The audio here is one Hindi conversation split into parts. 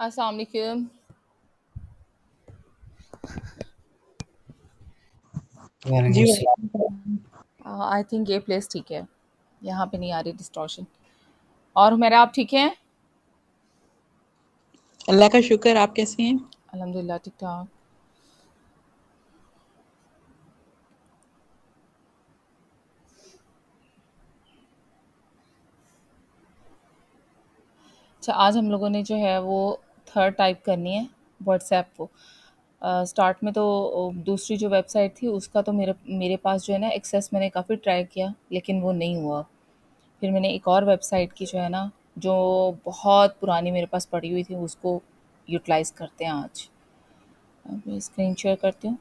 अस्सलाम वालेकुम। जी आई थिंक ये प्लेस ठीक है, यहाँ पे नहीं आ रही डिस्टॉर्शन। और मेरा आप ठीक हैं? अल्लाह का शुक्र। आप कैसी हैं? अल्हम्दुलिल्लाह ठीक ठाक। अच्छा, आज हम लोगों ने जो है वो थर्ड टाइप करनी है व्हाट्सएप को। स्टार्ट में तो दूसरी जो वेबसाइट थी उसका तो मेरे मेरे पास जो है ना एक्सेस मैंने काफ़ी ट्राई किया लेकिन वो नहीं हुआ। फिर मैंने एक और वेबसाइट की जो है ना, जो बहुत पुरानी मेरे पास पड़ी हुई थी, उसको यूटिलाइज़ करते हैं आज। अब स्क्रीन शेयर करती हूँ।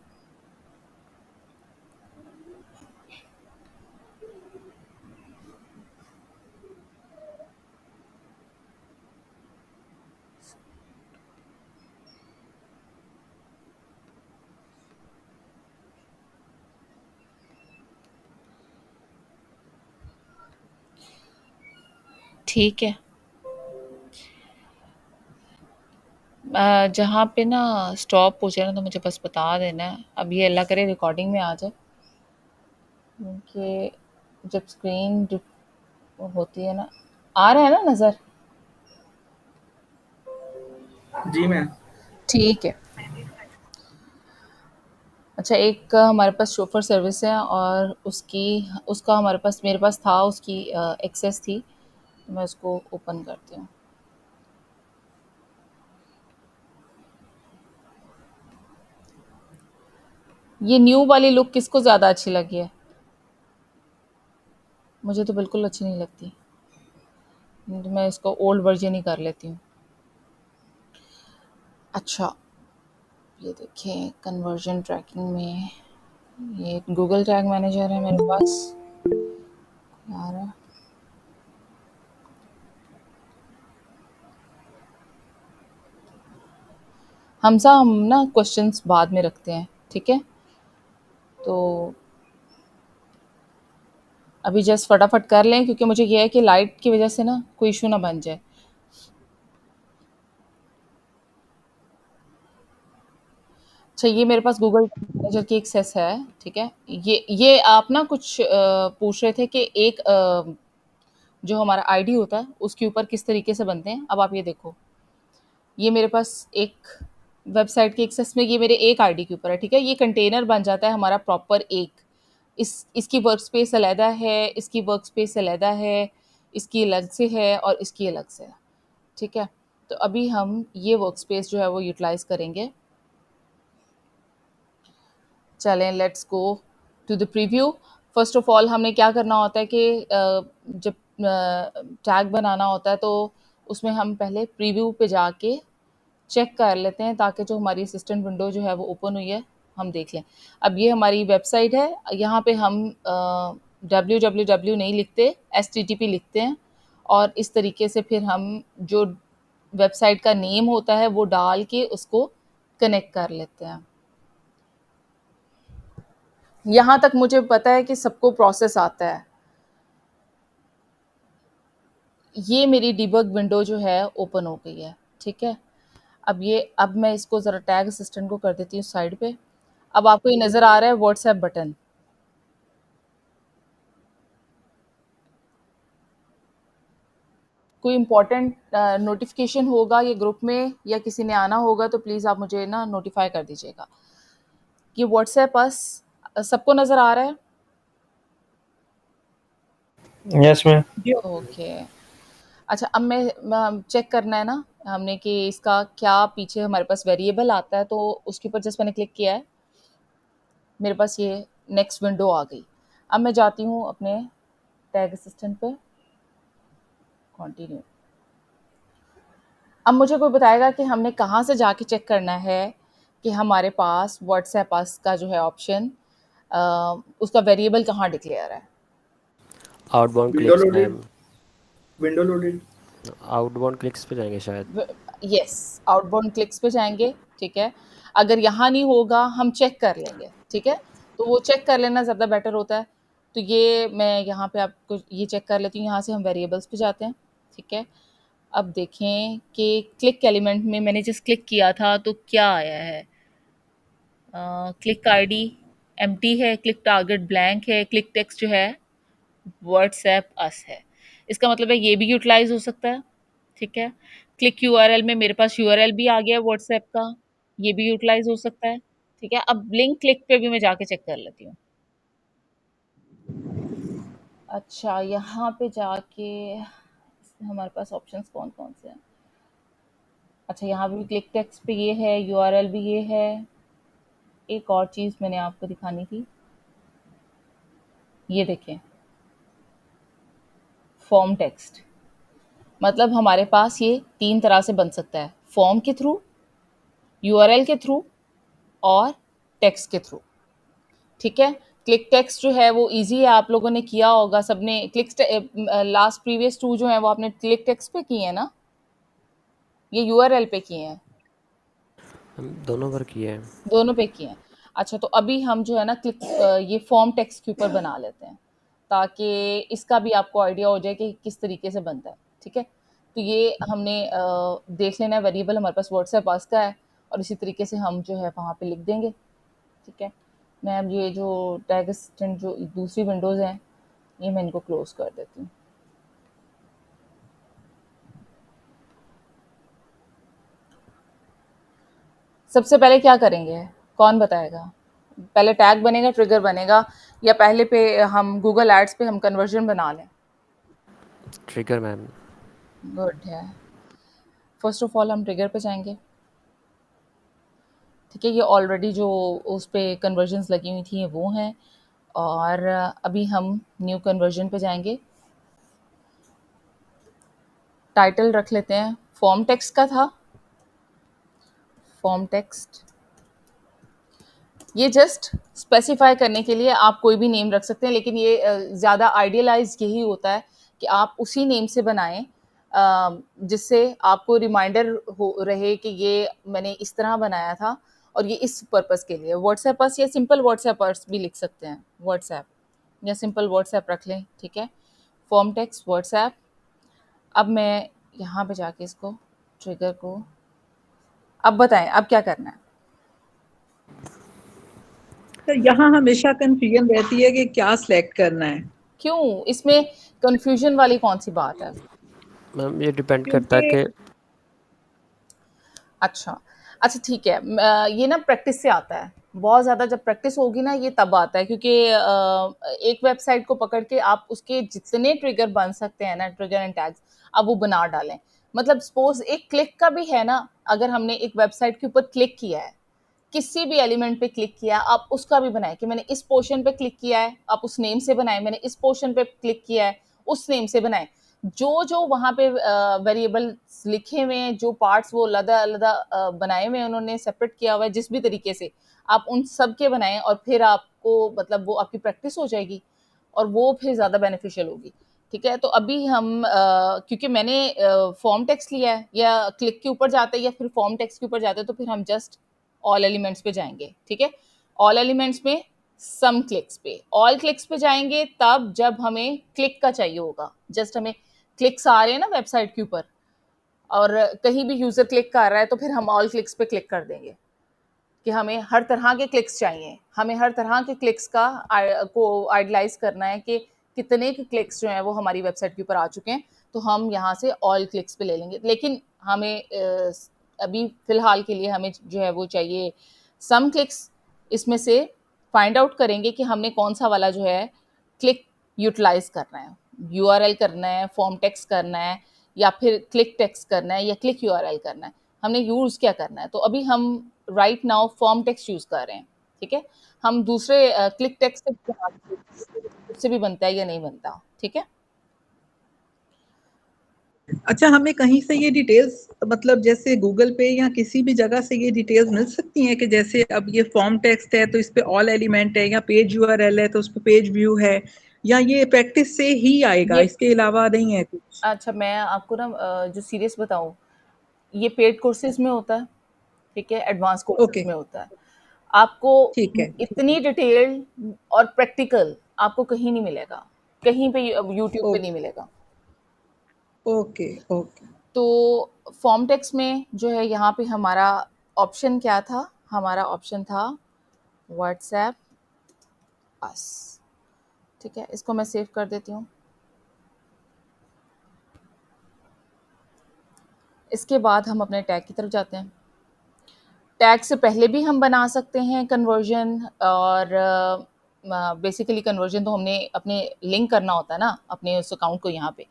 ठीक है। जहाँ पे ना स्टॉप हो जाए ना तो मुझे बस बता देना है। अब ये अल्लाह करे रिकॉर्डिंग में आ जाए, क्योंकि जब स्क्रीन होती है ना, आ रहा है ना नज़र? जी मैम। ठीक है। अच्छा, एक हमारे पास शोफर सर्विस है और उसका हमारे पास मेरे पास था, उसकी एक्सेस थी, तो मैं उसको ओपन करती हूँ। ये न्यू वाली लुक किसको ज़्यादा अच्छी लगी है? मुझे तो बिल्कुल अच्छी नहीं लगती, तो मैं इसको ओल्ड वर्जन ही कर लेती हूँ। अच्छा, ये देखें कन्वर्जन ट्रैकिंग में ये गूगल टैग मैनेजर है मेरे पास। यार, हम ना क्वेश्चंस बाद में रखते हैं, ठीक है? तो अभी जस्ट फटाफट कर लें, क्योंकि मुझे ये है कि लाइट की वजह से ना कोई इशू ना बन जाए। अच्छा, ये मेरे पास गूगल मैनेजर की एक्सेस है, ठीक है? ये आप ना कुछ पूछ रहे थे कि एक जो हमारा आईडी होता है उसके ऊपर किस तरीके से बनते हैं। अब आप ये देखो, ये मेरे पास एक वेबसाइट की एक्सेस में ये मेरे एक आईडी के ऊपर है, ठीक है? ये कंटेनर बन जाता है हमारा प्रॉपर एक। इसकी वर्क स्पेस अलहदा है, इसकी वर्क स्पेस अलहदा है, इसकी अलग से है और इसकी अलग से है, ठीक है? तो अभी हम ये वर्क स्पेस जो है वो यूटिलाइज़ करेंगे। चलें, let's go to the preview. First of all हमने क्या करना होता है कि जब टैग बनाना होता है तो उसमें हम पहले प्रीव्यू पे जाके चेक कर लेते हैं, ताकि जो हमारी असिस्टेंट विंडो जो है वो ओपन हुई है हम देख लें। अब ये हमारी वेबसाइट है, यहाँ पे हम www नहीं लिखते, http लिखते हैं, और इस तरीके से फिर हम जो वेबसाइट का नेम होता है वो डाल के उसको कनेक्ट कर लेते हैं। यहाँ तक मुझे पता है कि सबको प्रोसेस आता है। ये मेरी डिबग विंडो जो है ओपन हो गई है, ठीक है? अब मैं इसको ज़रा टैग असिस्टेंट को कर देती हूँ साइड पे। अब आपको ये नज़र आ रहा है व्हाट्सएप बटन। कोई इम्पोर्टेंट नोटिफिकेशन होगा ये ग्रुप में या किसी ने आना होगा तो प्लीज़ आप मुझे ना नोटिफाई कर दीजिएगा। ये व्हाट्सएप बस सबको नज़र आ रहा है? Yes ma'am. ओके। अच्छा, अब मैं चेक करना है ना हमने कि इसका क्या पीछे हमारे पास वेरिएबल आता है, तो उसके ऊपर जस्ट मैंने क्लिक किया है, मेरे पास ये नेक्स्ट विंडो आ गई। अब मैं जाती हूँ अपने टैग असिस्टेंट पे, कंटिन्यू। अब मुझे कोई बताएगा कि हमने कहाँ से जाके चेक करना है कि हमारे पास व्हाट्सएप का जो है ऑप्शन, उसका वेरिएबल कहाँ डिक्लेयर है? Outbound window clicks loaded. Ma'am. Window loaded. Outbound clicks पे जाएंगे शायद। यस, आउटबाउंड क्लिक्स पे जाएंगे, ठीक है? अगर यहाँ नहीं होगा हम चेक कर लेंगे, ठीक है? तो वो चेक कर लेना ज़्यादा बेटर होता है। तो ये मैं यहाँ पे आपको ये चेक कर लेती हूँ, यहाँ से हम वेरिएबल्स पे जाते हैं, ठीक है? अब देखें कि क्लिक एलिमेंट में मैंने जिस क्लिक किया था तो क्या आया है। क्लिक आईडी एम्प्टी है, क्लिक टारगेट ब्लैंक है, क्लिक टेक्स्ट जो है व्हाट्सएप अस है। इसका मतलब है ये भी यूटिलाइज हो सकता है, ठीक है। क्लिक यूआरएल में मेरे पास यूआरएल भी आ गया व्हाट्सएप का, ये भी यूटिलाइज हो सकता है, ठीक है। अब लिंक क्लिक पे भी मैं जाके चेक कर लेती हूँ। अच्छा, यहाँ पे जाके हमारे पास ऑप्शंस कौन कौन से हैं। अच्छा, यहाँ पे भी क्लिक टेक्स्ट पे ये है, यूआरएल भी ये है। एक और चीज़ मैंने आपको दिखानी थी, ये देखें, फॉर्म टेक्स्ट। मतलब हमारे पास ये 3 तरह से बन सकता है, फॉर्म के थ्रू, यूआरएल के थ्रू और टेक्स्ट के थ्रू, ठीक है। क्लिक टेक्स्ट जो है वो इजी है, आप लोगों ने किया होगा सबने। क्लिक लास्ट प्रीवियस 2 जो हैं वो आपने क्लिक टेक्स्ट पे किए हैं ना, ये यूआरएल पे किए हैं? हम दोनों पर किए हैं। दोनों पे किए हैं। अच्छा, तो अभी हम जो है ना क्लिक ये फॉर्म टेक्स्ट के ऊपर बना लेते हैं, ताकि इसका भी आपको आइडिया हो जाए कि किस तरीके से बनता है, ठीक है। तो ये हमने देख लेना है, वेरिएबल हमारे पास व्हाट्सएप पास का है और इसी तरीके से हम जो है वहाँ पे लिख देंगे, ठीक है। मैं अब ये जो टैग असिस्टेंट जो दूसरी विंडोज़ हैं, ये मैं इनको क्लोज कर देती हूँ। सबसे पहले क्या करेंगे, कौन बताएगा? पहले टैग बनेगा, ट्रिगर बनेगा, या पहले पे हम गूगल एड्स पे हम कन्वर्जन बना लें? Trigger ma'am. गुड है। फर्स्ट ऑफ ऑल हम ट्रिगर पे जाएंगे, ठीक है। ये ऑलरेडी जो उस पर कन्वर्जन्स लगी हुई थी वो हैं, और अभी हम न्यू कन्वर्जन पे जाएंगे। टाइटल रख लेते हैं, फॉर्म टेक्स्ट का था, फॉर्म टेक्स्ट। ये जस्ट स्पेसिफाई करने के लिए आप कोई भी नेम रख सकते हैं, लेकिन ये ज़्यादा आइडियलाइज यही होता है कि आप उसी नेम से बनाएं जिससे आपको रिमाइंडर हो रहे कि ये मैंने इस तरह बनाया था और ये इस पर्पस के लिए। व्हाट्सएपर्स या सिंपल व्हाट्सएपर्स भी लिख सकते हैं, व्हाट्सएप या सिंपल व्हाट्सएप रख लें, ठीक है। Form text WhatsApp. अब मैं यहाँ पे जाके इसको ट्रिगर को, अब बताएं अब क्या करना है। तो यहाँ हमेशा कंफ्यूजन रहती है कि क्या सिलेक्ट करना है। क्यों, इसमें कंफ्यूजन वाली कौन सी बात है? मैम ये डिपेंड करता है कि अच्छा अच्छा, ठीक है। ये ना प्रैक्टिस से आता है, बहुत ज़्यादा जब प्रैक्टिस होगी ना ये तब आता है, क्योंकि एक वेबसाइट को पकड़ के आप उसके जितने ट्रिगर बन सकते हैं ना, ट्रिगर एंड टैग्स, आप वो बना डालें। मतलब सपोज एक क्लिक का भी है ना, अगर हमने एक वेबसाइट के ऊपर क्लिक किया है, किसी भी एलिमेंट पे क्लिक किया, आप उसका भी बनाएं कि मैंने इस पोर्शन पे क्लिक किया है, आप उस नेम से बनाएं। मैंने इस पोर्शन पे क्लिक किया है, उस नेम से बनाएं। जो जो वहाँ पे वेरिएबल लिखे हुए हैं, जो पार्ट्स वो अलग-अलग बनाए हुए हैं उन्होंने, सेपरेट किया हुआ है जिस भी तरीके से, आप उन सब के बनाएं और फिर आपको मतलब वो आपकी प्रैक्टिस हो जाएगी और वो फिर ज़्यादा बेनिफिशियल होगी, ठीक है। तो अभी हम क्योंकि मैंने फॉर्म टेक्स्ट लिया है, या क्लिक के ऊपर जाते हैं या फिर फॉर्म टेक्स्ट के ऊपर जाते हैं, तो फिर हम जस्ट ऑल एलिमेंट्स पे जाएंगे, ठीक है। ऑल एलिमेंट्स में सम क्लिक्स पे, ऑल क्लिक्स पे जाएंगे तब जब हमें क्लिक का चाहिए होगा। जस्ट हमें क्लिक्स आ रहे हैं ना वेबसाइट के ऊपर और कहीं भी यूज़र क्लिक कर रहा है, तो फिर हम ऑल क्लिक्स पे क्लिक कर देंगे कि हमें हर तरह के क्लिक्स चाहिए। हमें हर तरह के क्लिक्स का को आइडलाइज करना है कि कितने के क्लिक्स जो हैं वो हमारी वेबसाइट के ऊपर आ चुके हैं, तो हम यहाँ से ऑल क्लिक्स पे ले लेंगे। लेकिन हमें अभी फ़िलहाल के लिए हमें जो है वो चाहिए सम क्लिक्स। इसमें से फाइंड आउट करेंगे कि हमने कौन सा वाला जो है क्लिक यूटिलाइज करना है, यूआरएल करना है, फॉर्म टेक्स्ट करना है, या फिर क्लिक टेक्स्ट करना है, या क्लिक यूआरएल करना है, हमने यूज़ क्या करना है। तो अभी हम right now form text use कर रहे हैं, ठीक है। हम दूसरे क्लिक टेक्स्ट उससे भी बनता है या नहीं बनता, ठीक है। अच्छा, हमें कहीं से ये डिटेल्स, मतलब जैसे गूगल पे या किसी भी जगह से ये डिटेल्स मिल सकती हैं कि जैसे अब ये फॉर्म टेक्स्ट है तो इस पे ऑल एलिमेंट है, या पेज यूआरएल है तो उस पे पेज व्यू है, या ये प्रैक्टिस से ही आएगा, इसके अलावा नहीं है कुछ? अच्छा, मैं आपको ना जो सीरियस बताऊं, ये पेड कोर्सेज में होता है, ठीक है, एडवांस कोर्सेज में होता है। आपको ठीक है। इतनी डिटेल और प्रैक्टिकल आपको कहीं नहीं मिलेगा, कहीं पे यूट्यूब पे नहीं मिलेगा। Okay okay. तो फॉर्म टेक्स्ट में जो है यहाँ पे हमारा ऑप्शन क्या था, हमारा ऑप्शन था व्हाट्सएप अस। ठीक है, इसको मैं सेव कर देती हूँ। इसके बाद हम अपने टैग की तरफ जाते हैं। टैग से पहले भी हम बना सकते हैं कन्वर्जन, और बेसिकली कन्वर्जन तो हमने अपने लिंक करना होता है ना अपने उस अकाउंट को यहाँ पे,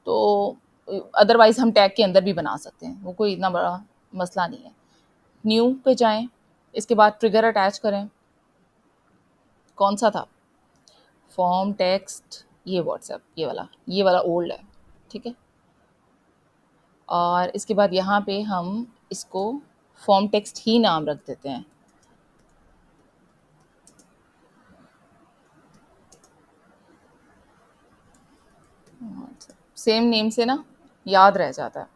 तो अदरवाइज हम टैग के अंदर भी बना सकते हैं, वो कोई इतना बड़ा मसला नहीं है। न्यू पे जाएं, इसके बाद ट्रिगर अटैच करें। कौन सा था? फॉर्म टेक्स्ट, ये व्हाट्सएप, ये वाला ओल्ड है। ठीक है, और इसके बाद यहाँ पे हम इसको फॉर्म टेक्स्ट ही नाम रख देते हैं। सेम नेम से ना याद रह जाता है।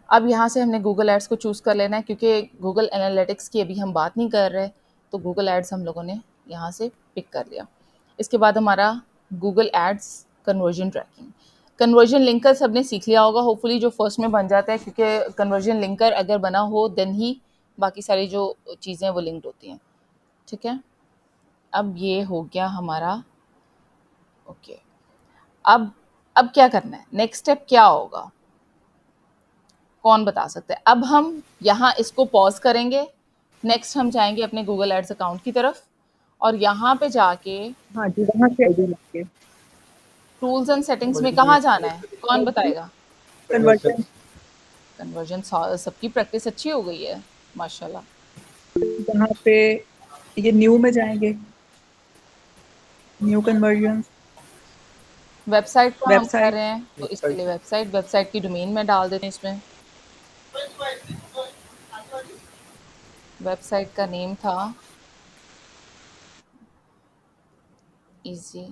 अब यहाँ से हमने गूगल एड्स को चूज़ कर लेना है, क्योंकि गूगल एनालिटिक्स की अभी हम बात नहीं कर रहे, तो गूगल एड्स हम लोगों ने यहाँ से पिक कर लिया। इसके बाद हमारा Google ads conversion tracking. Conversion linker सबने सीख लिया होगा होपफुली, जो फर्स्ट में बन जाता है, क्योंकि कन्वर्जन लिंकर अगर बना हो देन ही बाकी सारी जो चीज़ें वो लिंक्ड होती हैं। ठीक है, अब ये हो गया हमारा ओके। अब क्या करना है, नेक्स्ट स्टेप क्या होगा, कौन बता सकता है? अब हम यहाँ इसको पॉज करेंगे। नेक्स्ट हम जाएंगे अपने गूगल एड्स अकाउंट की तरफ, और यहाँ पे जाके हाँ जी, वहाँ से आईडी लेके टूल्स एंड सेटिंग्स में कहाँ जाना है, कौन बताएगा? कन्वर्जन, कन्वर्जन सबकी प्रैक्टिस अच्छी हो गई है माशाल्लाह। यहाँ पे ये न्यू में जाएंगे, न्यू कन्वर्जन। वेबसाइट का हम कर वेबसाइट, रहे हैं, तो इसके लिए वेबसाइट की डोमेन में डाल देते हैं। इसमें वेबसाइट का नेम था easytrivia.com।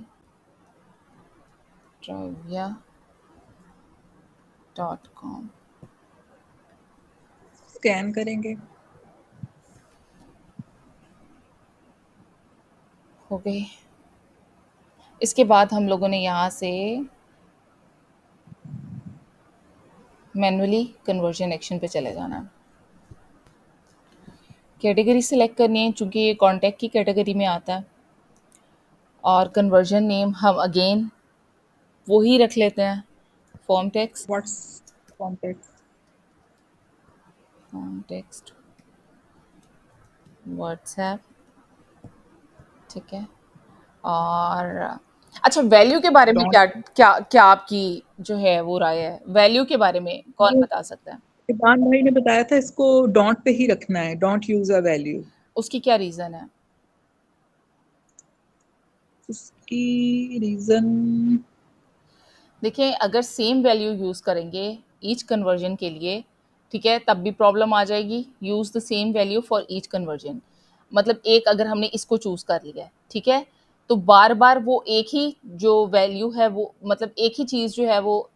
स्कैन करेंगे, हो गई। इसके बाद हम लोगों ने यहाँ से मैनुअली कन्वर्जन एक्शन पे चले जाना है। कैटेगरी सिलेक्ट करनी है, चूँकि ये कॉन्टैक्ट की कैटेगरी में आता है, और कन्वर्जन नेम हम अगेन वो ही रख लेते हैं, फॉर्म टेक्स्ट व्हाट्सएप। ठीक है, और अच्छा वैल्यू के बारे में क्या क्या क्या आपकी जो है वो राय है, वैल्यू के बारे में कौन बता सकता है? इबान भाई ने बताया था इसको डोंट पे ही रखना है, डोंट यूज अ वैल्यू। उसकी क्या रीज़न है? उसकी रीज़न देखिए, अगर सेम वैल्यू यूज़ करेंगे ईच कन्वर्जन के लिए, ठीक है, तब भी प्रॉब्लम आ जाएगी। Use the same value for each conversion, मतलब एक अगर हमने इसको चूज़ कर लिया है, ठीक है, तो बार बार वो एक ही जो वैल्यू है वो, मतलब एक ही चीज़ जो है वो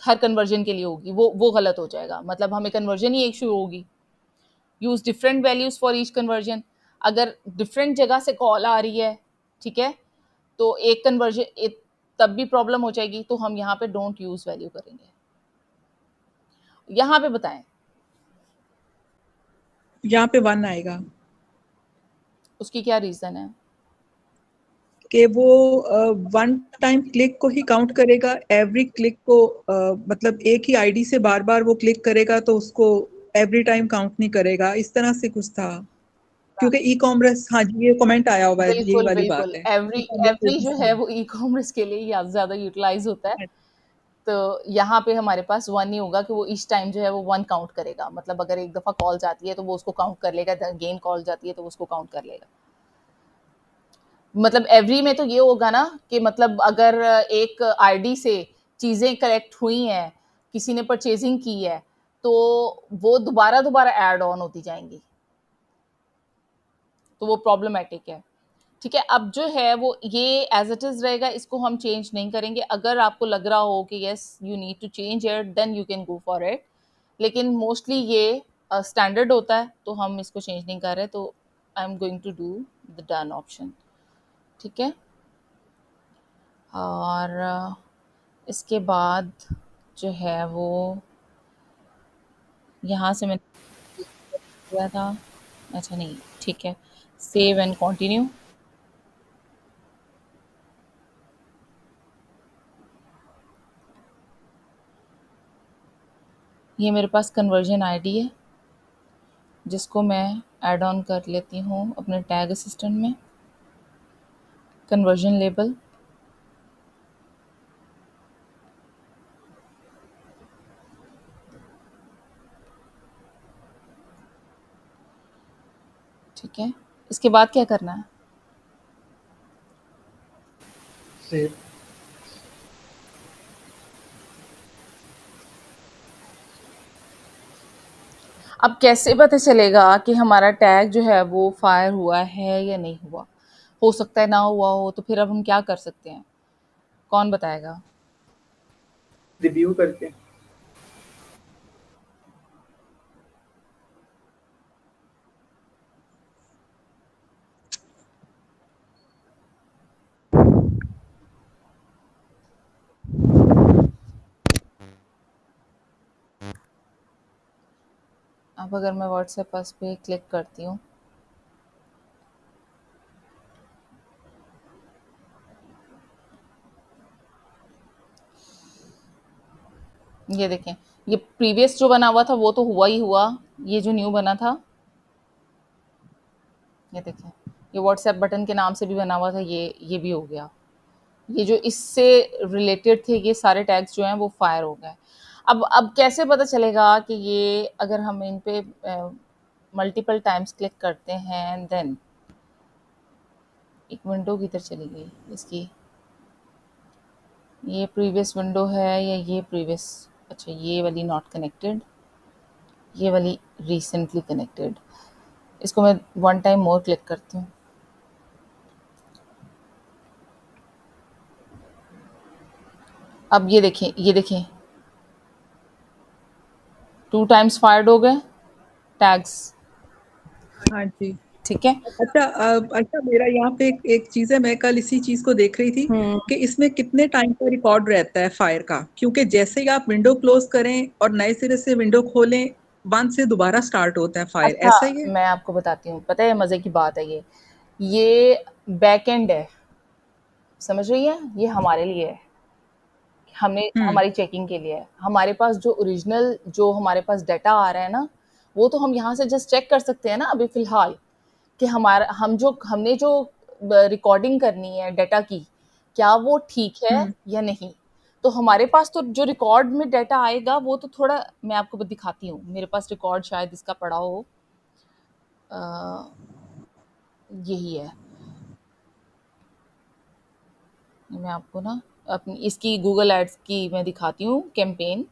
हर कन्वर्जन के लिए होगी, वो गलत हो जाएगा, मतलब हमें कन्वर्जन ही एक शुरू होगी। Use different values for each conversion. अगर डिफरेंट जगह से कॉल आ रही है, ठीक है, तो एक कन्वर्जन तब भी प्रॉब्लम हो जाएगी, तो हम यहाँ पे डोंट यूज वैल्यू करेंगे। यहाँ पे बताएं, यहाँ पे 1 आएगा, उसकी क्या रीजन है? कि वो 1 टाइम क्लिक को ही काउंट करेगा, एवरी क्लिक को मतलब एक ही आईडी से बार बार वो क्लिक करेगा, तो उसको एवरी टाइम काउंट नहीं करेगा, इस तरह से कुछ था। क्योंकि ई कॉमर्स, हाँ जी, ये कमेंट आया हुआ है, यही बिल्कुल वाली बात बिल्कुल, है। एवरी जो है वो ई कॉमर्स के लिए ज़्यादा यूटिलाइज होता है, तो यहाँ पे हमारे पास 1 ही होगा कि वो इस टाइम जो है वो 1 काउंट करेगा, मतलब अगर एक दफ़ा कॉल जाती है तो वो उसको काउंट कर लेगा, अगेन कॉल जाती है तो वो उसको काउंट कर लेगा। मतलब एवरी में तो ये होगा ना कि मतलब अगर एक आईडी से चीज़ें कलेक्ट हुई हैं, किसी ने परचेजिंग की है, तो वो दोबारा दोबारा ऐड ऑन होती जाएंगी, तो वो प्रॉब्लमेटिक है। ठीक है, अब जो है वो ये एज इट इज़ रहेगा, इसको हम चेंज नहीं करेंगे। अगर आपको लग रहा हो कि yes you need to change it, then you can go for it, लेकिन मोस्टली ये स्टैंडर्ड होता है, तो हम इसको चेंज नहीं कर रहे, तो I am going to do the done option. ठीक है, और इसके बाद जो है वो यहाँ से मैंने किया था। अच्छा नहीं, ठीक है, सेव एंड कंटिन्यू। ये मेरे पास कन्वर्जन आईडी है जिसको मैं ऐड ऑन कर लेती हूँ अपने टैग असिस्टेंट में। कन्वर्जन लेबल, ठीक है। इसके बाद क्या करना है? सेव। अब कैसे पता चलेगा कि हमारा टैग जो है वो फायर हुआ है या नहीं हुआ? हो सकता है ना हुआ हो, तो फिर अब हम क्या कर सकते हैं? कौन बताएगा? रिव्यू करके। अब अगर मैं व्हाट्सएप पास पे क्लिक करती हूँ, ये देखें, ये प्रीवियस जो बना हुआ था वो तो हुआ ही हुआ। ये जो न्यू बना था, ये देखें, ये व्हाट्सएप बटन के नाम से भी बना हुआ था, ये भी हो गया। ये जो इससे रिलेटेड थे ये सारे टैग्स जो हैं वो फायर हो गए। अब कैसे पता चलेगा कि ये, अगर हम इन पे मल्टीपल टाइम्स क्लिक करते हैं, देन एक विंडो किधर चली गई इसकी? ये प्रीवियस विंडो है या ये प्रीवियस? अच्छा, ये वाली नॉट कनेक्टेड, ये वाली रिसेंटली कनेक्टेड। इसको मैं वन टाइम मोर क्लिक करती हूँ। अब ये देखें, ये देखें, 2 टाइम्स फायर्ड हो गए टैग्स, हाँ जी। ठीक है। अच्छा अच्छा, मेरा यहाँ पे एक चीज है, मैं कल इसी चीज को देख रही थी कि इसमें कितने टाइम का रिकॉर्ड रहता है फायर का, क्योंकि जैसे ही आप विंडो क्लोज करें और नए सिरे से विंडो खोलें, 1 से दोबारा स्टार्ट होता है फायर, अच्छा, ऐसा ही है? मैं आपको बताती हूँ, पता है मज़े की बात है ये बैक एंड है, समझ रही है? ये हमारे लिए है, हमने हम्म हमारी चेकिंग के लिए है। हमारे पास जो ओरिजिनल जो हमारे पास डाटा आ रहा है ना, वो तो हम यहाँ से जस्ट चेक कर सकते हैं ना अभी फ़िलहाल, कि हमारा हमने जो रिकॉर्डिंग करनी है डाटा की, क्या वो ठीक है हम्म या नहीं। तो हमारे पास तो जो रिकॉर्ड में डाटा आएगा वो तो थोड़ा, मैं आपको दिखाती हूँ, मेरे पास रिकॉर्ड शायद इसका पड़ा हो, यही है। मैं आपको ना अपनी इसकी गूगल एड्स की मैं दिखाती हूँ कैंपेन,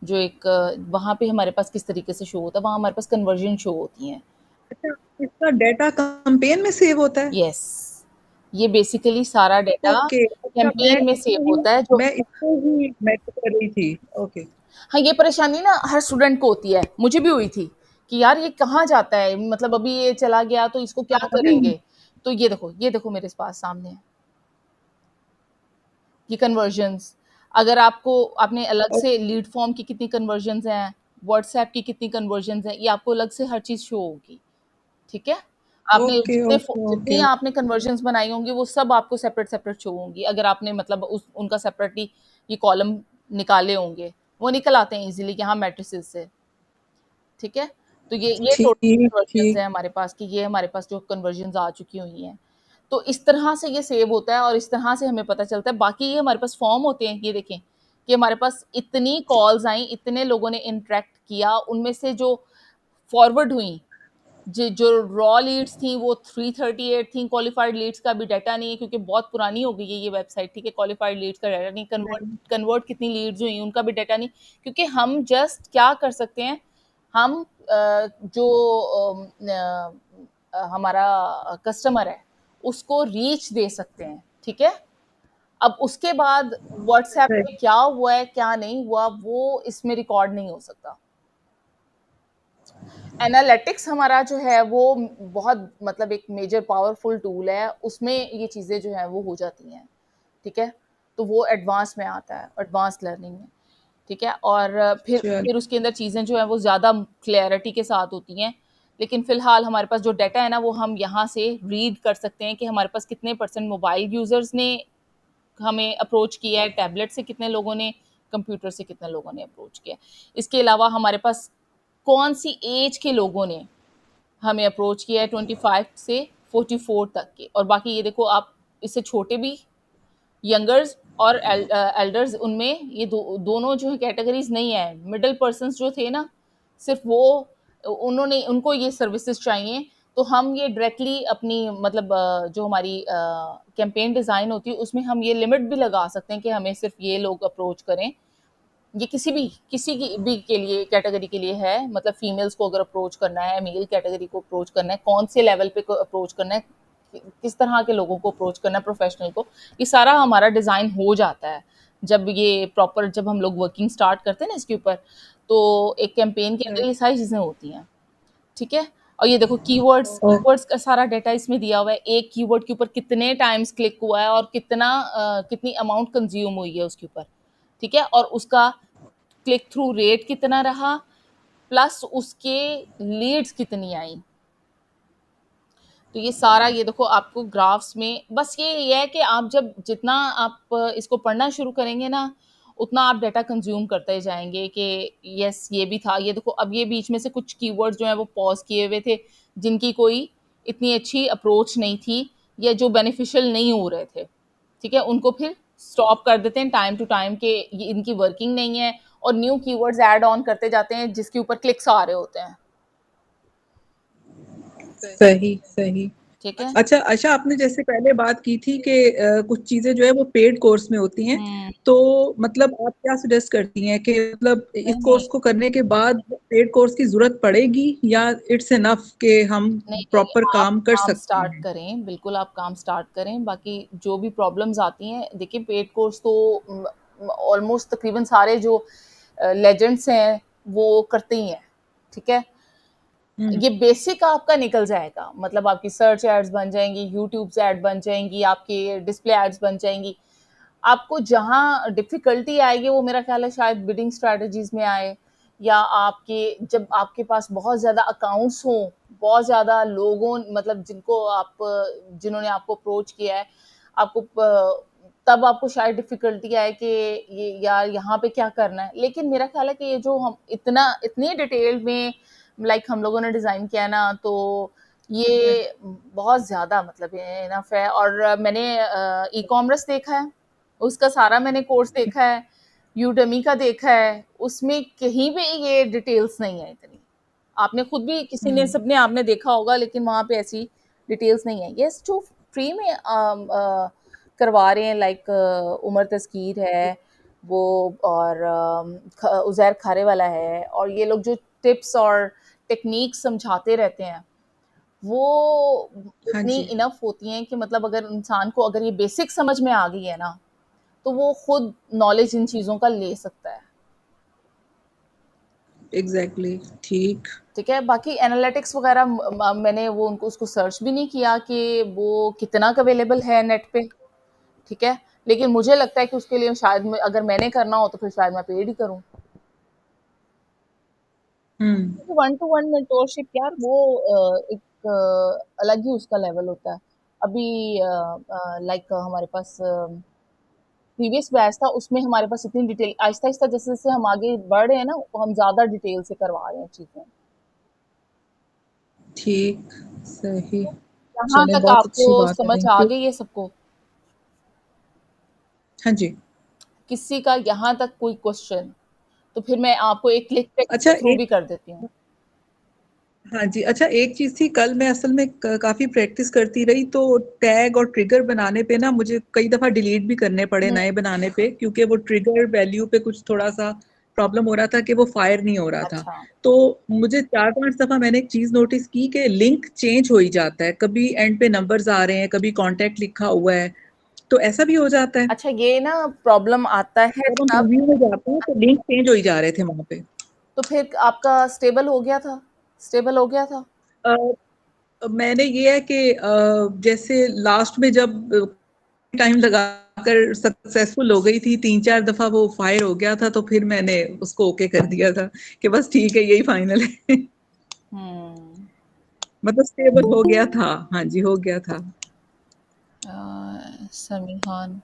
जो एक वहाँ पे हमारे पास किस तरीके से शो होता है, वहाँ हमारे पास कन्वर्जन शो होती हैं। अच्छा, इसका डेटा कैंपेन में सेव होता है? यस, ये बेसिकली सारा डाटा ओके, अच्छा, कैंपेन में सेव होता है जो। मैं इसको ही मैटर कर रही थी। ओके। हाँ, ये परेशानी ना हर स्टूडेंट को होती है, मुझे भी हुई थी कि यार ये कहाँ जाता है, मतलब अभी ये चला गया तो इसको क्या करेंगे। तो ये देखो मेरे पास सामने है ये कन्वर्जन्स। अगर आपने अलग से लीड फॉर्म की कितनी कन्वर्जन्स हैं, व्हाट्सएप की कितनी कन्वर्जन्स हैं, ये आपको अलग से हर चीज़ शो होगी, ठीक है। आपने ओके ओके जितनी ओके। आपने कन्वर्जन्स बनाई होंगी वो सब आपको सेपरेट सेपरेट शो होंगी। अगर आपने मतलब उनका सेपरेटली ये कॉलम निकाले होंगे, वो निकल आते हैं इजीली यहाँ मैट्रिसेस से, ठीक है। तो ये टोटल ठीक कन्वर्जन्स ठीक। है हमारे पास, कि ये हमारे पास जो कन्वर्जन्स आ चुकी हुई हैं। तो इस तरह से ये सेव होता है और इस तरह से हमें पता चलता है। बाकी ये हमारे पास फॉर्म होते हैं, ये देखें कि हमारे पास इतनी कॉल्स आई, इतने लोगों ने इंटरेक्ट किया, उनमें से जो फॉरवर्ड हुई, जो रॉ लीड्स थी वो 338 थी। क्वालिफाइड लीड्स का भी डाटा नहीं है क्योंकि बहुत पुरानी हो गई है ये वेबसाइट, ठीक है। क्वालिफाइड लीड्स का डाटा नहीं, कन्वर्ट कितनी लीड्स हुई उनका भी डाटा नहीं, क्योंकि हम जस्ट क्या कर सकते हैं, हम जो हमारा कस्टमर है उसको रीच दे सकते हैं, ठीक है। अब उसके बाद व्हाट्सएप पे क्या हुआ है क्या नहीं हुआ वो इसमें रिकॉर्ड नहीं हो सकता। एनालिटिक्स हमारा जो है वो बहुत मतलब एक मेजर पावरफुल टूल है, उसमें ये चीज़ें जो है वो हो जाती हैं, ठीक है। तो वो एडवांस में आता है, एडवांस लर्निंग में, ठीक है। और फिर उसके अंदर चीज़ें जो है वो ज़्यादा क्लैरिटी के साथ होती हैं। लेकिन फ़िलहाल हमारे पास जो डाटा है ना, वो हम यहाँ से रीड कर सकते हैं कि हमारे पास कितने % मोबाइल यूज़र्स ने हमें अप्रोच किया है, टैबलेट से कितने लोगों ने, कंप्यूटर से कितने लोगों ने अप्रोच किया है। इसके अलावा हमारे पास कौन सी एज के लोगों ने हमें अप्रोच किया है, 25 से 44 तक के, और बाकी ये देखो आप इससे छोटे भी, यंगर्स और एल्डर्स, उनमें ये दोनों जो है कैटेगरीज नहीं है। मिडिल पर्सन्स जो थे ना, सिर्फ वो उनको ये सर्विसेज चाहिए। तो हम ये डायरेक्टली अपनी मतलब जो हमारी कैंपेन डिज़ाइन होती है उसमें हम ये लिमिट भी लगा सकते हैं कि हमें सिर्फ ये लोग अप्रोच करें। ये किसी की भी के लिए कैटेगरी के लिए है, मतलब फीमेल्स को अगर अप्रोच करना है, मेल कैटेगरी को अप्रोच करना है, कौन से लेवल पे अप्रोच करना है, किस तरह के लोगों को अप्रोच करना है, प्रोफेशनल को, ये सारा हमारा डिज़ाइन हो जाता है जब हम लोग वर्किंग स्टार्ट करते हैं ना इसके ऊपर। तो एक कैंपेन के अंदर ये सारी चीज़ें होती हैं, ठीक है। और ये देखो कीवर्ड्स का सारा डाटा इसमें दिया हुआ है, एक कीवर्ड के ऊपर कितने टाइम्स क्लिक हुआ है और कितनी अमाउंट कंज्यूम हुई है उसके ऊपर, ठीक है। और उसका क्लिक थ्रू रेट कितना रहा, प्लस उसके लीड्स कितनी आई। तो ये सारा ये देखो आपको ग्राफ्स में, बस ये है कि आप जितना आप इसको पढ़ना शुरू करेंगे ना, उतना आप डाटा कंज्यूम करते जाएंगे कि यस ये भी था। ये देखो अब ये बीच में से कुछ कीवर्ड्स जो है वो पॉज किए हुए थे, जिनकी कोई इतनी अच्छी अप्रोच नहीं थी या जो बेनिफिशियल नहीं हो रहे थे, ठीक है, उनको फिर स्टॉप कर देते हैं टाइम टू टाइम कि ये इनकी वर्किंग नहीं है, और न्यू कीवर्ड्स ऐड ऑन करते जाते हैं जिसके ऊपर क्लिक्स आ रहे होते हैं। सही सही। ठीक है। अच्छा आपने जैसे पहले बात की थी कि कुछ चीजें जो है वो पेड कोर्स में होती हैं, तो मतलब आप क्या सजेस्ट करती हैं कि मतलब इस कोर्स को करने के बाद पेड कोर्स की जरूरत पड़ेगी या इट्स इनफ कि हम प्रॉपर काम कर सकते स्टार्ट हैं? करें, बिल्कुल आप काम स्टार्ट करें। बाकी जो भी प्रॉब्लम्स आती हैं, देखिए पेड कोर्स तो ऑलमोस्ट तकरीबन सारे जो लेजेंड्स हैं वो करते ही हैं, ठीक है। ये बेसिक आपका निकल जाएगा, मतलब आपकी सर्च एड्स बन जाएंगी, यूट्यूब एड बन जाएंगी, आपकी डिस्प्ले एड्स बन जाएंगी। आपको जहाँ डिफिकल्टी आएगी वो मेरा ख्याल है शायद बिडिंग स्ट्रैटेजीज में आए, या जब आपके पास बहुत ज़्यादा अकाउंट्स हों, बहुत ज़्यादा लोगों मतलब जिन्होंने आपको अप्रोच किया है, तब आपको शायद डिफिकल्टी आए कि ये यार यहाँ पे क्या करना है। लेकिन मेरा ख्याल है कि ये जो हम इतनी डिटेल में हम लोगों ने डिज़ाइन किया ना, तो ये बहुत ज़्यादा मतलब इनफ है। और मैंने ई कॉमर्स देखा है, उसका सारा मैंने कोर्स देखा है, यूडेमी का देखा है, उसमें कहीं पे ये डिटेल्स नहीं है इतनी। आपने खुद भी किसी ने सबने आपने देखा होगा, लेकिन वहाँ पे ऐसी डिटेल्स नहीं है। ये जो फ्री में करवा रहे हैं, उमर तस्कीर है वो, और उज़ैर खारे वाला है, और ये लोग जो टिप्स और टेक्निक समझाते रहते हैं, वो इतनी इनफ होती हैं कि मतलब अगर इंसान को अगर ये बेसिक समझ में आ गई है ना, तो वो खुद नॉलेज इन चीज़ों का ले सकता है। एग्जैक्टली, ठीक है। बाकी एनालिटिक्स वगैरह मैंने उसको सर्च भी नहीं किया कि वो कितना अवेलेबल है नेट पे, ठीक है। लेकिन मुझे लगता है कि उसके लिए शायद अगर मैंने करना हो तो फिर शायद मैं पेड ही करूँ। 1-to-1 मेंटोरशिप यार, वो एक अलग ही उसका लेवल होता है। अभी हमारे पास प्रीवियस बैच था, उसमें हमारे पास इतनी डिटेल, आहिस्ता आहिस्ता जैसे जैसे हम आगे बढ़ रहे हैं ना, हम ज्यादा डिटेल से करवा रहे हैं चीजें। ठीक, सही। यहाँ तक आपको समझ आ गई है सबको? हाँ जी। किसी का यहाँ तक कोई क्वेश्चन, तो फिर मैं आपको एक क्लिक पे थ्रू भी कर देती हूँ। हाँ जी। अच्छा एक चीज थी, कल मैं असल में काफी प्रैक्टिस करती रही, तो टैग और ट्रिगर बनाने पे ना मुझे कई दफा डिलीट भी करने पड़े नए बनाने पे, क्योंकि वो ट्रिगर वैल्यू पे कुछ थोड़ा सा प्रॉब्लम हो रहा था कि वो फायर नहीं हो रहा था। तो मुझे 4-5 दफा मैंने एक चीज नोटिस की कि लिंक चेंज हो ही जाता है, कभी एंड पे नंबर्स आ रहे हैं, कभी कॉन्टेक्ट लिखा हुआ है, तो ऐसा भी हो जाता है। अच्छा, ये ना प्रॉब्लम आता है तब रिव्यू में जाते हैं तो लिंक चेंज हो ही जा रहे थे वहां पे। तो फिर आपका स्टेबल हो गया था? मैंने ये है कि जैसे लास्ट में जब टाइम लगाकर सक्सेसफुल हो गई थी, 3-4 दफा वो फायर हो गया था, तो फिर मैंने उसको ओके कर दिया था कि बस ठीक है, यही फाइनल है। मतलब स्टेबल हो गया था। हाँ जी, हो गया था। समीहान,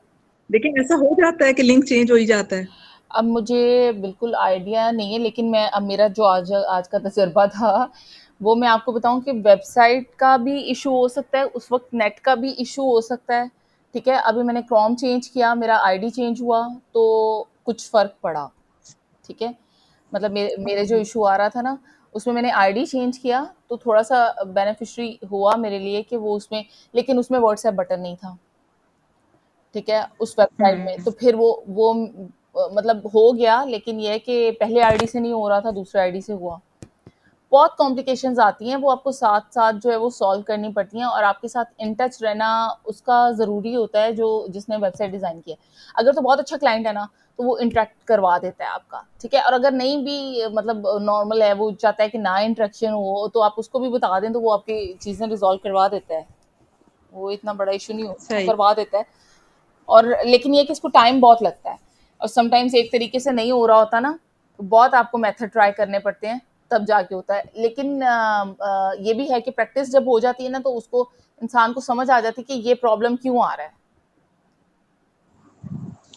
लेकिन ऐसा हो जाता है कि लिंक चेंज हो ही जाता है। अब मुझे बिल्कुल आइडिया नहीं है, लेकिन मैं अब मेरा जो आज का तजर्बा था वो मैं आपको बताऊं कि वेबसाइट का भी इशू हो सकता है, उस वक्त नेट का भी इशू हो सकता है। ठीक है, अभी मैंने क्रोम चेंज किया, मेरा आईडी चेंज हुआ, तो कुछ फर्क पड़ा। ठीक है, मतलब मेरे जो इशू आ रहा था ना, उसमें मैंने आईडी चेंज किया तो थोड़ा सा बेनिफिशियरी हुआ मेरे लिए कि वो उसमें, लेकिन उसमें व्हाट्सएप बटन नहीं था। ठीक है, उस वेबसाइट में, तो फिर वो मतलब हो गया, लेकिन ये है कि पहले आईडी से नहीं हो रहा था, दूसरे आईडी से हुआ। बहुत कॉम्प्लिकेशंस आती हैं, वो आपको साथ साथ जो है वो सॉल्व करनी पड़ती हैं, और आपके साथ इन टच रहना उसका ज़रूरी होता है, जो जिसने वेबसाइट डिज़ाइन किया है। अगर तो बहुत अच्छा क्लाइंट है ना, तो वो इंटरेक्ट करवा देता है आपका। ठीक है, और अगर नहीं भी मतलब नॉर्मल है, वो चाहता है कि ना इंटरेक्शन हो, तो आप उसको भी बता दें तो वो आपकी चीज़ें रिजॉल्व करवा देता है। वो इतना बड़ा इशू नहीं होता, वो सही। करवा देता है। और लेकिन ये कि इसको टाइम बहुत लगता है, और समटाइम्स एक तरीके से नहीं हो रहा होता ना, तो बहुत आपको मेथड ट्राई करने पड़ते हैं, तब जाके होता है। लेकिन ये भी है कि प्रैक्टिस जब हो जाती है ना, तो उसको इंसान को समझ आ जाती है कि ये प्रॉब्लम क्यों आ रहा है।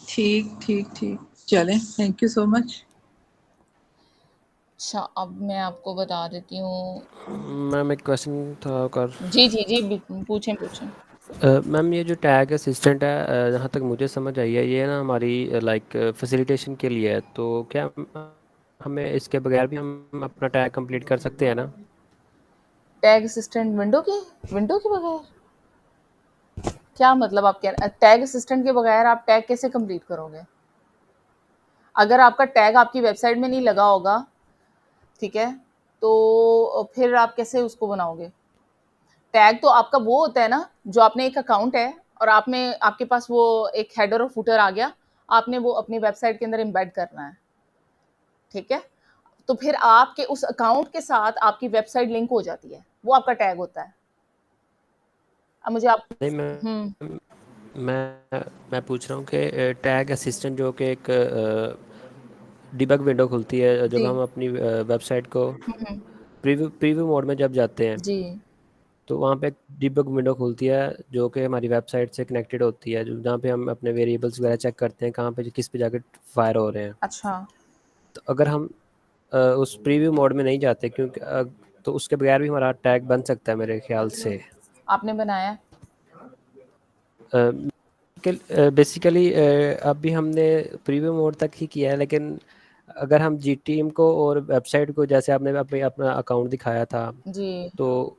ठीक ठीक ठीक, चलें, थैंक यू सो मच। अच्छा, अब मैं आपको बता देती हूँ। मैम एक क्वेश्चन था कर। जी जी जी, पूछें पूछें। मैम ये जो टैग असिस्टेंट है, जहाँ तक मुझे समझ आई है, ये ना हमारी लाइक फैसिलिटेशन के लिए है, तो क्या हमें इसके बगैर भी हम अपना टैग कंप्लीट कर सकते हैं ना? टैग असिस्टेंट विंडो के बगैर? क्या मतलब आप कह रहे हैं टैग असिस्टेंट के बगैर आप टैग कैसे कंप्लीट करोगे? अगर आपका टैग आपकी वेबसाइट में नहीं लगा होगा, ठीक है, तो फिर आप कैसे उसको बनाओगे? टैग तो आपका वो होता है ना, जो आपने एक अकाउंट है और आपके पास वो एक हेडर और फुटर आ गया, आपने वो अपनी वेबसाइट के अंदर एम्बेड करना है। ठीक है, तो फिर आपके उस अकाउंट के साथ आपकी वेबसाइट लिंक हो जाती है, वो आपका टैग होता है। अब मुझे आप नहीं, हम्म मैं पूछ रहा हूँ कि टैग असिस्टेंट जो कि एक डिबग विंडो खुलती है जब जी हम अपनी वेबसाइट को हम्म प्रीव्यू मोड में जब जाते हैं, जी तो वहाँ पे एक डिबग विंडो खुलती है जो कि हमारी वेबसाइट से कनेक्टेड होती है, जो जहाँ पे हम अपने वेरिएबल्स वगैरह चेक करते हैं कहाँ पे किस पे जाके फायर हो रहे हैं। अच्छा, तो अगर हम उस प्रीव्यू मोड में नहीं जाते, क्योंकि तो उसके बगैर भी हमारा टैग बन सकता है मेरे ख्याल से। आपने बनाया? बेसिकली अभी हमने प्रीव्यू मोड तक ही किया है, लेकिन अगर हम जीटीएम को और वेबसाइट को, जैसे आपने अपने अपना अकाउंट दिखाया था, जी, तो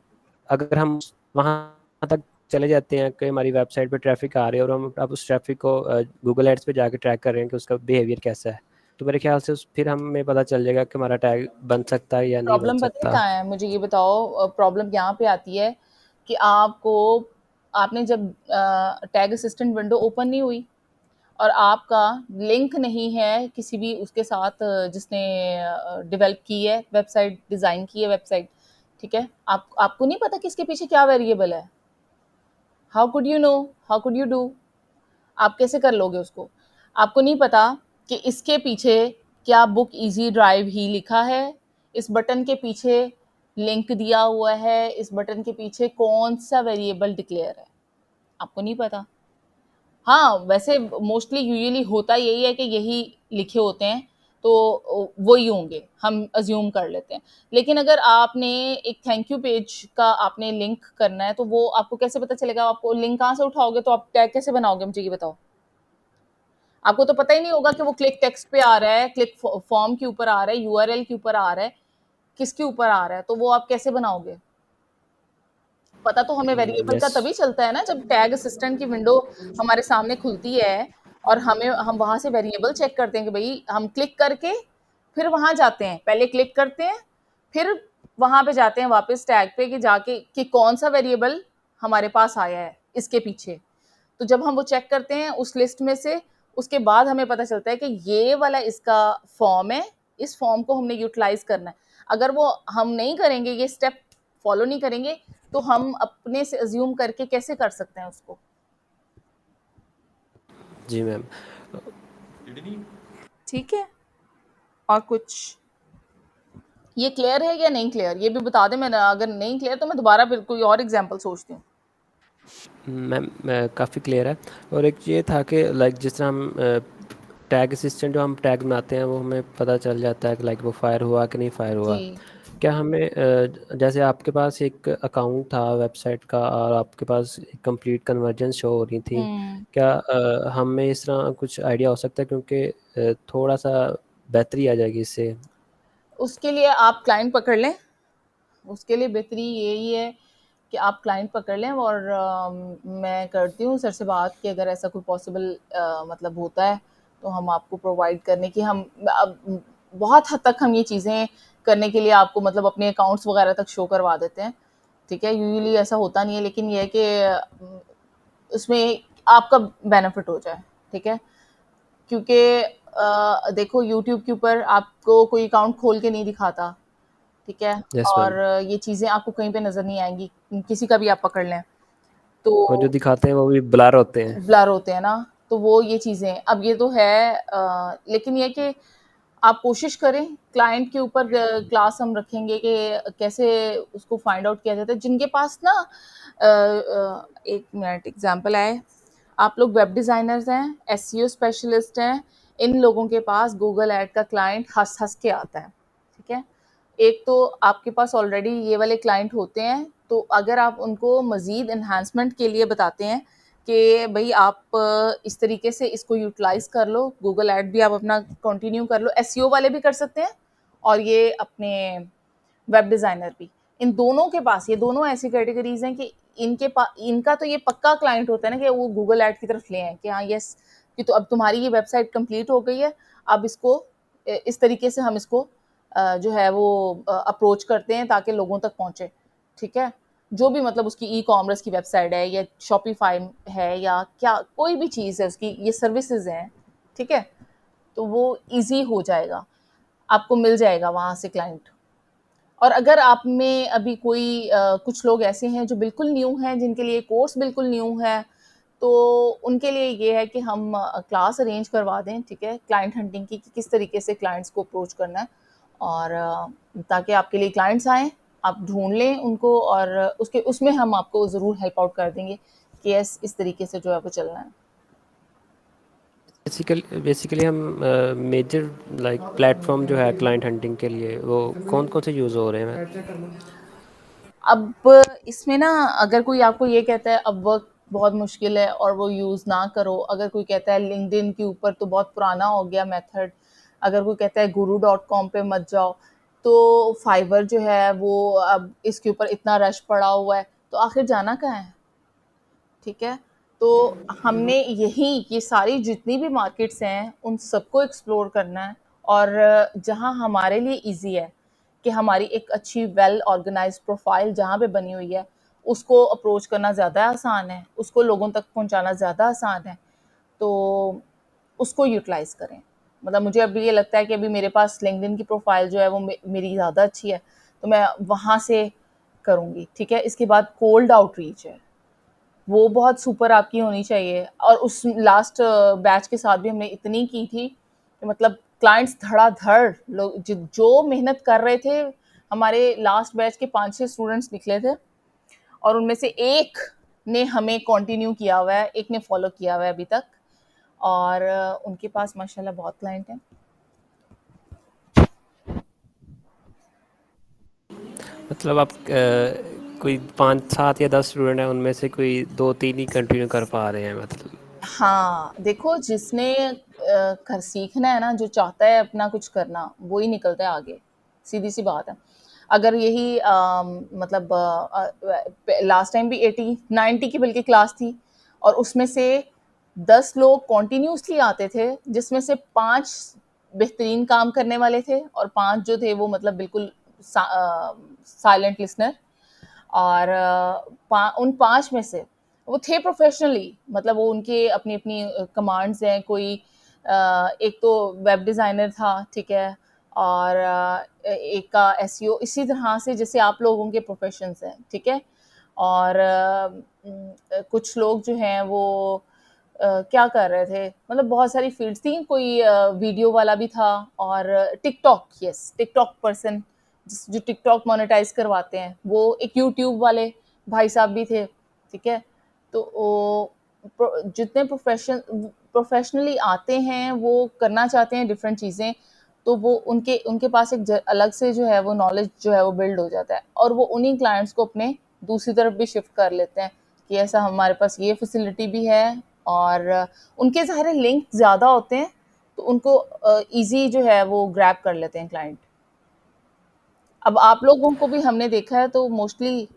अगर हम वहाँ तक चले जाते हैं कि हमारी वेबसाइट पे ट्रैफिक आ रही है और हम अब उस ट्रैफिक को गूगल एड्स पे जाके ट्रैक कर रहे हैं कि उसका बिहेवियर कैसा है, तो मेरे ख्याल से फिर हमें पता चल जाएगा कि हमारा टैग बन सकता है या नहीं बन प्रॉब्लम पता है सकता। कहाँ है, मुझे ये बताओ। प्रॉब्लम यहाँ पे आती है कि आपने जब टैग असिस्टेंट विंडो ओपन नहीं हुई और आपका लिंक नहीं है किसी भी उसके साथ जिसने डेवलप की है वेबसाइट, डिज़ाइन की है वेबसाइट। ठीक है, आपको नहीं पता कि इसके पीछे क्या वेरिएबल है। How could you know, how could you do? आप कैसे कर लोगे उसको? आपको नहीं पता कि इसके पीछे क्या बुक इजी ड्राइव ही लिखा है, इस बटन के पीछे लिंक दिया हुआ है, इस बटन के पीछे कौन सा वेरिएबल डिक्लेयर है, आपको नहीं पता। हाँ, वैसे मोस्टली यूजुअली होता यही है कि यही लिखे होते हैं, तो वही होंगे, हम अज्यूम कर लेते हैं। लेकिन अगर आपने एक थैंक यू पेज का आपने लिंक करना है, तो वो आपको कैसे पता चलेगा? आपको लिंक कहाँ से उठाओगे, तो आप टैग कैसे बनाओगे, मुझे ये बताओ। आपको तो पता ही नहीं होगा कि वो क्लिक टेक्स्ट पे आ रहा है, क्लिक फॉर्म के ऊपर आ रहा है, यूआरएल के ऊपर आ रहा है, किसके ऊपर आ रहा है, तो वो आप कैसे बनाओगे? पता तो हमें वेरिएबल का यस। तभी चलता है ना, जब टैग असिस्टेंट की विंडो हमारे सामने खुलती है और हम वहां से वेरिएबल चेक करते हैं कि भाई हम क्लिक करके फिर वहां जाते हैं, पहले क्लिक करते हैं, फिर वहां पे जाते हैं वापस टैग पे कि जाके कि कौन सा वेरिएबल हमारे पास आया है इसके पीछे। तो जब हम वो चेक करते हैं उस लिस्ट में से, उसके बाद हमें पता चलता है कि ये वाला इसका फॉर्म है, इस फॉर्म को हमने यूटिलाइज करना है। अगर वो हम नहीं करेंगे, ये स्टेप फॉलो नहीं करेंगे, तो हम अपने से अज्यूम करके कैसे कर सकते हैं उसको? जी मैम। ठीक है, और कुछ ये क्लियर है या नहीं क्लियर, ये भी बता दें। मैंने अगर नहीं क्लियर तो मैं दोबारा फिर कोई और एग्जांपल सोचती हूँ। मैम काफ़ी क्लियर है। और एक ये था कि लाइक जिस तरह हम टैग असिस्टेंट जो हम टैग बनाते हैं वो हमें पता चल जाता है कि लाइक वो फायर हुआ कि नहीं फायर हुआ। जी क्या हमें जैसे आपके पास एक अकाउंट था वेबसाइट का और आपके पास कंप्लीट कन्वर्जन शो हो रही थी, क्या हमें इस तरह कुछ आइडिया हो सकता है, क्योंकि थोड़ा सा बेहतरी आ जाएगी इससे। उसके लिए आप क्लाइंट पकड़ लें, उसके लिए बेहतरी यही है कि आप क्लाइंट पकड़ लें। और मैं करती हूँ सर से बात कि अगर ऐसा कोई पॉसिबल मतलब होता है तो हम आपको प्रोवाइड करने की, हम अब बहुत हद तक हम ये चीज़ें करने के लिए आपको मतलब अपने अकाउंट्स वगैरह तक शो करवा देते हैं। ठीक है, यूजुअली ऐसा होता नहीं है, लेकिन ये है कि उसमें आपका बेनिफिट हो जाए। ठीक है, क्योंकि देखो यूट्यूब के ऊपर आपको कोई अकाउंट खोल के नहीं दिखाता। ठीक है, यस और मैम। ये चीज़ें आपको कहीं पे नज़र नहीं आएंगी, किसी का भी आप पकड़ लें और जो तो दिखाते हैं वो भी ब्लर होते हैं। ब्लर होते हैं ना। तो वो ये चीज़ें अब ये तो है लेकिन ये कि आप कोशिश करें, क्लाइंट के ऊपर क्लास हम रखेंगे कि कैसे उसको फाइंड आउट किया जाता है। जिनके पास ना एक मिनट एग्जांपल आए, आप लोग वेब डिज़ाइनर्स हैं, एसईओ स्पेशलिस्ट हैं, इन लोगों के पास गूगल ऐड का क्लाइंट हंस हंस के आता है। ठीक है, एक तो आपके पास ऑलरेडी ये वाले क्लाइंट होते हैं, तो अगर आप उनको मज़ीद एनहांसमेंट के लिए बताते हैं कि भाई आप इस तरीके से इसको यूटिलाइज कर लो, गूगल ऐड भी आप अपना कंटिन्यू कर लो, एसईओ वाले भी कर सकते हैं और ये अपने वेब डिज़ाइनर भी। इन दोनों के पास, ये दोनों ऐसी कैटेगरीज हैं कि इनके पास, इनका तो ये पक्का क्लाइंट होता है ना कि वो गूगल ऐड की तरफ ले आए कि हाँ यस, कि तो अब तुम्हारी ये वेबसाइट कंप्लीट हो गई है, अब इसको इस तरीके से हम इसको जो है वो अप्रोच करते हैं ताकि लोगों तक पहुंचे। ठीक है, जो भी मतलब उसकी ई कॉमर्स की वेबसाइट है या शॉपिफाई है या क्या कोई भी चीज़ है उसकी, ये सर्विसेज हैं। ठीक है, तो वो इजी हो जाएगा, आपको मिल जाएगा वहाँ से क्लाइंट। और अगर आप में अभी कोई कुछ लोग ऐसे हैं जो बिल्कुल न्यू हैं, जिनके लिए कोर्स बिल्कुल न्यू है, तो उनके लिए ये है कि हम क्लास अरेंज करवा दें। ठीक है, क्लाइंट हंटिंग की, कि किस तरीके से क्लाइंट्स को अप्रोच करना है, और ताकि आपके लिए क्लाइंट्स आएँ, आप ढूँढ लें उनको, और उसके उसमें हम आपको ज़रूर हेल्प आउट कर देंगे कि इस तरीके से जो है वो चलना है। बेसिकली हम मेजर लाइक प्लेटफॉर्म जो है क्लाइंट हंटिंग के लिए वो कौन कौन से यूज़ हो रहे हैं? अब इसमें ना अगर कोई आपको ये कहता है अब वर्क बहुत मुश्किल है और वो यूज़ ना करो, अगर कोई कहता है लिंक्डइन के ऊपर तो बहुत पुराना हो गया मेथड, अगर कोई कहता है guru.com पे मत जाओ, तो फाइवर जो है वो अब इसके ऊपर इतना रश पड़ा हुआ है, तो आखिर जाना कहाँ है। ठीक है, तो हमने यही ये सारी जितनी भी मार्केट्स हैं उन सबको एक्सप्लोर करना है, और जहाँ हमारे लिए इजी है कि हमारी एक अच्छी वेल ऑर्गेनाइज प्रोफाइल जहाँ पे बनी हुई है, उसको अप्रोच करना ज़्यादा आसान है, उसको लोगों तक पहुँचाना ज़्यादा आसान है, तो उसको यूटिलाइज करें। मतलब मुझे अभी ये लगता है कि अभी मेरे पास लिंक्डइन की प्रोफाइल जो है वो मेरी ज़्यादा अच्छी है, तो मैं वहाँ से करूँगी। ठीक है, इसके बाद कोल्ड आउटरीच है, वो बहुत सुपर आपकी होनी चाहिए। और उस लास्ट बैच के साथ भी हमने इतनी की थी कि मतलब क्लाइंट्स धड़ाधड़ लोग जो मेहनत कर रहे थे, हमारे लास्ट बैच के 5-6 स्टूडेंट्स निकले थे और उनमें से एक ने हमें कंटिन्यू किया हुआ है, एक ने फॉलो किया हुआ है अभी तक, और उनके पास माशाल्लाह बहुत क्लाइंट हैं। मतलब आप कोई 5 7 या 10 स्टूडेंट हैं उनमें से कोई 2 3 ही कंटिन्यू कर पा रहे हैं मतलब? हाँ, देखो जिसने कर सीखना है ना, जो चाहता है अपना कुछ करना, वो ही निकलता है आगे, सीधी सी बात है। अगर यही मतलब लास्ट टाइम भी 80-90 की बल्कि क्लास थी, और उसमें से 10 लोग कॉन्टिन्यूसली आते थे, जिसमें से 5 बेहतरीन काम करने वाले थे और 5 जो थे वो मतलब बिल्कुल साइलेंट लिसनर। और उन 5 में से वो थे प्रोफेशनली, मतलब वो उनके अपनी अपनी कमांड्स हैं। कोई एक तो वेब डिज़ाइनर था, ठीक है, और एक का एसईओ, इसी तरह से जैसे आप लोगों के प्रोफेशंस हैं। ठीक है, और कुछ लोग जो हैं वो क्या कर रहे थे, मतलब बहुत सारी फील्ड्स थी, कोई वीडियो वाला भी था और टिकटॉक, यस टिकटॉक पर्सन जो टिकटॉक मोनेटाइज करवाते हैं, वो एक यूट्यूब वाले भाई साहब भी थे, ठीक है। तो जितने प्रोफेशनली आते हैं वो करना चाहते हैं डिफरेंट चीज़ें, तो वो उनके उनके पास एक अलग से जो है वो नॉलेज जो है वो बिल्ड हो जाता है, और वो उन्हीं क्लाइंट्स को अपने दूसरी तरफ भी शिफ्ट कर लेते हैं कि ऐसा हमारे पास ये फैसिलिटी भी है, और उनके सारे लिंक ज़्यादा होते हैं तो उनको इजी जो है वो ग्रैब कर लेते हैं क्लाइंट। अब आप लोगों को भी हमने देखा है, तो मोस्टली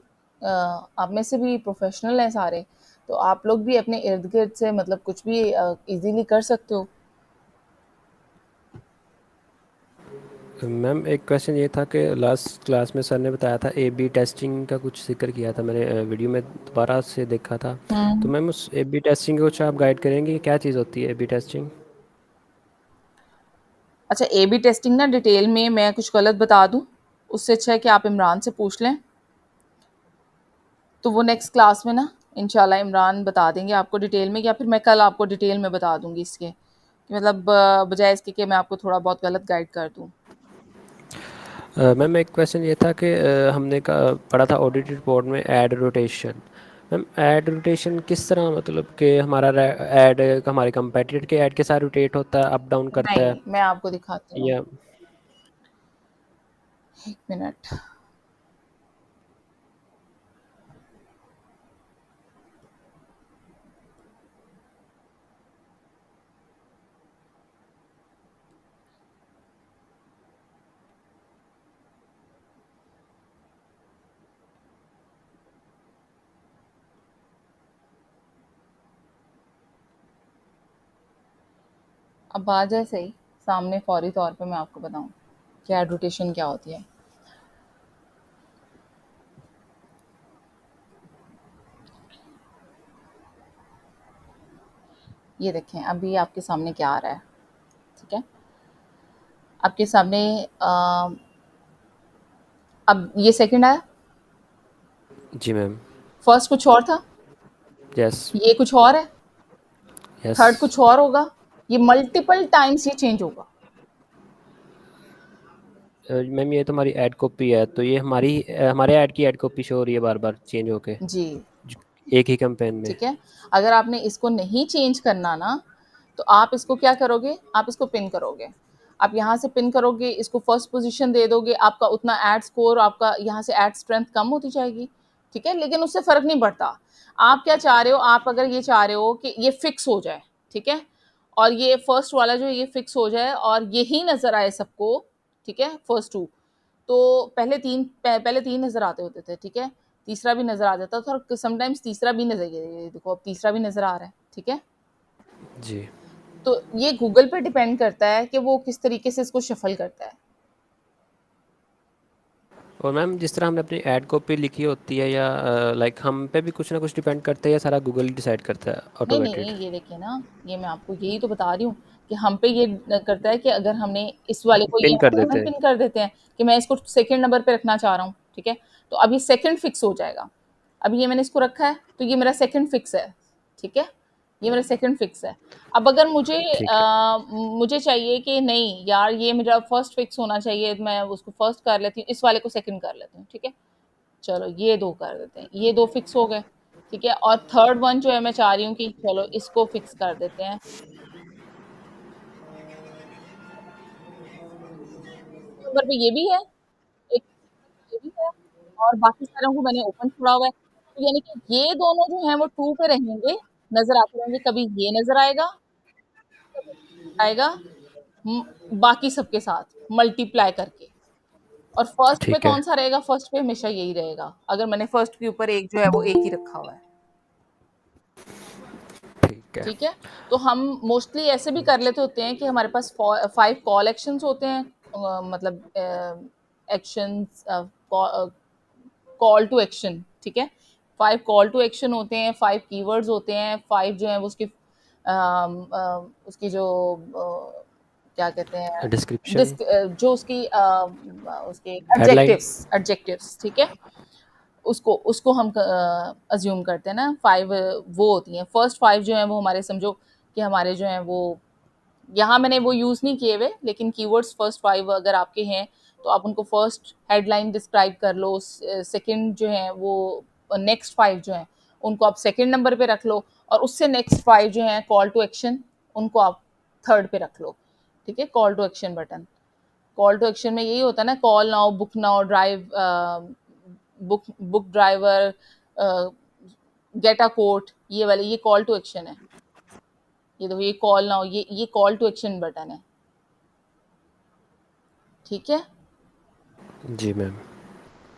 आप में से भी प्रोफेशनल हैं सारे, तो आप लोग भी अपने इर्द गिर्द से मतलब कुछ भी इजीली कर सकते हो। मैम एक क्वेश्चन ये था कि लास्ट क्लास में सर ने बताया था ए बी टेस्टिंग का कुछ जिक्र किया था, मैंने वीडियो में दोबारा से देखा था। तो मैम उस ए बी टेस्टिंग को कुछ आप गाइड करेंगे, क्या चीज़ होती है ए बी टेस्टिंग? अच्छा, ए बी टेस्टिंग ना डिटेल में मैं कुछ गलत बता दूं, उससे अच्छा है कि आप इमरान से पूछ लें, तो वो नेक्स्ट क्लास में ना इंशाल्लाह इमरान बता देंगे आपको डिटेल में, या फिर मैं कल आपको डिटेल में बता दूंगी इसके, कि मतलब बजाय इसके कि मैं आपको थोड़ा बहुत गलत गाइड कर दूं। मैम एक क्वेश्चन ये था कि हमने पढ़ा था ऑडिट रिपोर्ट में add rotation. Ma'am add rotation किस तरह, मतलब कि हमारा ऐड हमारे कंपेटिटर के ऐड के साथ रोटेट होता है, अप डाउन करता है, नहीं, मैं आपको दिखाती हूँ, या एक मिनट। अब आ जाए सही सामने फौरी तौर पे, मैं आपको बताऊं कि ऐड रोटेशन क्या होती है। ये देखें अभी आपके सामने क्या आ रहा है, ठीक है। आपके सामने अब ये सेकंड आया, जी मैम, फर्स्ट कुछ और था, यस ये कुछ और है, यस थर्ड कुछ और होगा, ये मल्टीपल टाइम्स ये चेंज होगा। मैम ये तो हमारी ऐड कॉपी है, तो ये हमारे ऐड की ऐड कॉपी शो हो रही है बार बार चेंज होके जी, एक ही कैंपेन में। ठीक है। अगर आपने इसको नहीं चेंज करना ना, तो आप इसको क्या करोगे, आप इसको पिन करोगे, आप यहाँ से पिन करोगे, इसको फर्स्ट पोजीशन दे दोगे, आपका उतना ऐड स्कोर, आपका यहाँ से ऐड स्ट्रेंथ कम होती जाएगी, ठीक है, लेकिन उससे फर्क नहीं पड़ता। आप क्या चाह रहे हो, आप अगर ये चाह रहे हो कि ये फिक्स हो जाए, ठीक है, और ये फर्स्ट वाला जो ये फिक्स हो जाए और यही नजर आए सबको, ठीक है, फर्स्ट टू, तो पहले तीन नजर आते होते थे, ठीक है, तीसरा भी नजर आ जाता था, और समटाइम्स तीसरा भी नजर, ये देखो अब तीसरा भी नजर आ रहा है, ठीक है। जी, तो ये गूगल पे डिपेंड करता है कि वो किस तरीके से इसको शफल करता है। और मैम जिस तरह हमने अपनी ऐड कॉपी लिखी होती है, या लाइक हम पे भी कुछ ना कुछ डिपेंड करता है, या सारा गूगल डिसाइड करता है नहीं ऑटोमेटेड? नहीं, ये देखिए ना, ये मैं आपको यही तो बता रही हूँ कि हम पे ये करता है कि अगर हमने इस वाले को पिन ये कर देते हम हैं। पिन कर देते हैं कि मैं इसको सेकंड नंबर पे रखना चाह रहा हूँ, ठीक है, तो अब ये सेकंड फिक्स हो जाएगा। अभी ये मैंने इसको रखा है तो ये मेरा सेकंड फिक्स है, ठीक है, ये मेरा सेकंड फिक्स है। अब अगर ठीक है, मुझे चाहिए कि नहीं यार ये मेरा फर्स्ट फिक्स होना चाहिए, मैं उसको फर्स्ट कर लेती हूँ, इस वाले को सेकंड कर लेती हूँ, ठीक है, चलो ये दो कर देते हैं, ये दो फिक्स हो गए, ठीक है, और थर्ड वन जो है मैं चाह रही हूँ कि चलो इसको फिक्स कर देते हैं, नंबर पे ये भी है, एक ये भी है, और बाकी सारों को मैंने ओपन छोड़ा हुआ है, तो यानी कि ये दोनों जो हैं वो टू पे रहेंगे, नजर आते रहेंगे, कभी ये नजर आएगा, आएगा बाकी सबके साथ मल्टीप्लाई करके, और फर्स्ट पे ठीक है, कौन सा रहेगा, फर्स्ट पे हमेशा यही रहेगा, अगर मैंने फर्स्ट के ऊपर एक जो है वो एक ही रखा हुआ है, ठीक है, ठीक है। तो हम मोस्टली ऐसे भी कर लेते होते हैं कि हमारे पास 5 कॉल एक्शंस होते हैं, मतलब एक्शंस, कॉल टू एक्शन, ठीक है, 5 कॉल टू एक्शन होते हैं, 5 कीवर्ड्स होते हैं, 5 जो है वो उसकी जो क्या कहते हैं, डिस्क्रिप्शन, जो उसकी उसके हेडलाइन। एडजेक्टिव्स एडजेक्टिव्स, ठीक है। उसको उसको हम अज्यूम करते हैं ना, 5 वो होती हैं, फर्स्ट 5 जो हैं वो हमारे समझो कि हमारे जो हैं वो, यहाँ मैंने वो यूज़ नहीं किए हुए, लेकिन कीवर्ड्स फर्स्ट 5 अगर आपके हैं तो आप उनको फर्स्ट हेडलाइन डिस्क्राइब कर लो, सेकंड जो है वो नेक्स्ट 5 जो हैं उनको आप सेकंड नंबर पे रख लो, और उससे नेक्स्ट 5 जो हैं कॉल टू एक्शन उनको आप थर्ड पे रख लो, ठीक है। Call to action button, call to action में यही होता है ना, call now, book now, drive, book driver, get a quote, ये वाले ये कॉल टू एक्शन है। ये देखो, ये कॉल नाउ, ये कॉल टू एक्शन बटन है, ठीक है जी मैम।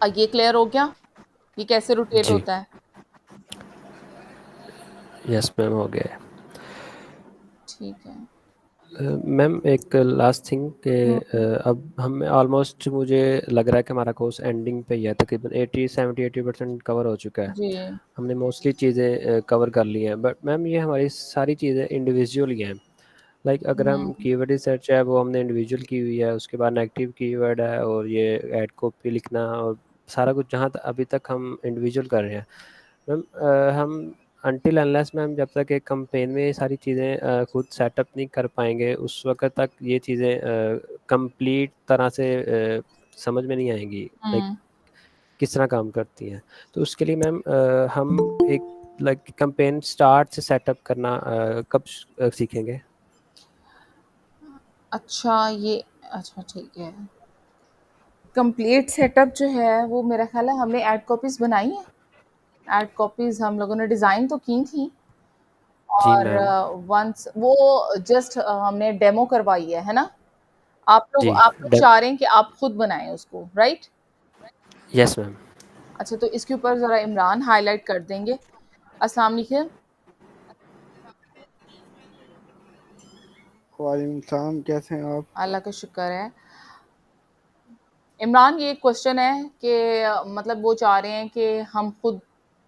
ये क्लियर हो गया, ये कैसे रोटेट जी होता है? यस मैम, हो गया है। ठीक है। मैम एक लास्ट थिंग कि अब हम ऑलमोस्ट, मुझे लग रहा है कि हमारा कोर्स एंडिंग पे ही है, तकरीबन 80% कवर हो चुका है। जी। हमने मोस्टली चीज़ें कवर कर ली हैं, बट मैम ये हमारी सारी चीज़ें इंडिविजुअली हैं। लाइक अगर हम कीवर्ड रिसर्च है वो हमने इंडिविजुअल की हुई है, उसके बाद नेगेटिव कीवर्ड है, और ये ऐड कॉपी लिखना और सारा कुछ जहाँ अभी तक हम इंडिविजुअल कर रहे हैं मैम। हम अनटिल अनलेस मैम, जब तक एक कंपेन में ये सारी चीज़ें खुद सेटअप नहीं कर पाएंगे, उस वक्त तक ये चीज़ें कंप्लीट तरह से समझ में नहीं आएंगी, लाइक किस तरह काम करती हैं। तो उसके लिए मैम हम एक लाइक कंपेन स्टार्ट से सेटअप करना कब सीखेंगे? अच्छा, ये अच्छा ठीक है। कंप्लीट सेटअप जो है वो मेरा ख्याल है हमने ऐड कॉपीज बनाई है, ऐड कॉपीज हम लोगों ने डिज़ाइन तो की थी, जी और मैम। वंस वो जस्ट हमने डेमो करवाई है ना? जी आप लोग चाह रहे हैं कि आप खुद बनाएं उसको, राइट? Yes ma'am. अच्छा, तो इसके ऊपर ज़रा इमरान हाईलाइट कर देंगे। अस्सलाम वालेकुम। वालेकुम सलाम, कैसे हैं आप? अल्लाह का शुक्र है। इमरान, ये क्वेश्चन है कि मतलब वो चाह रहे हैं कि हम खुद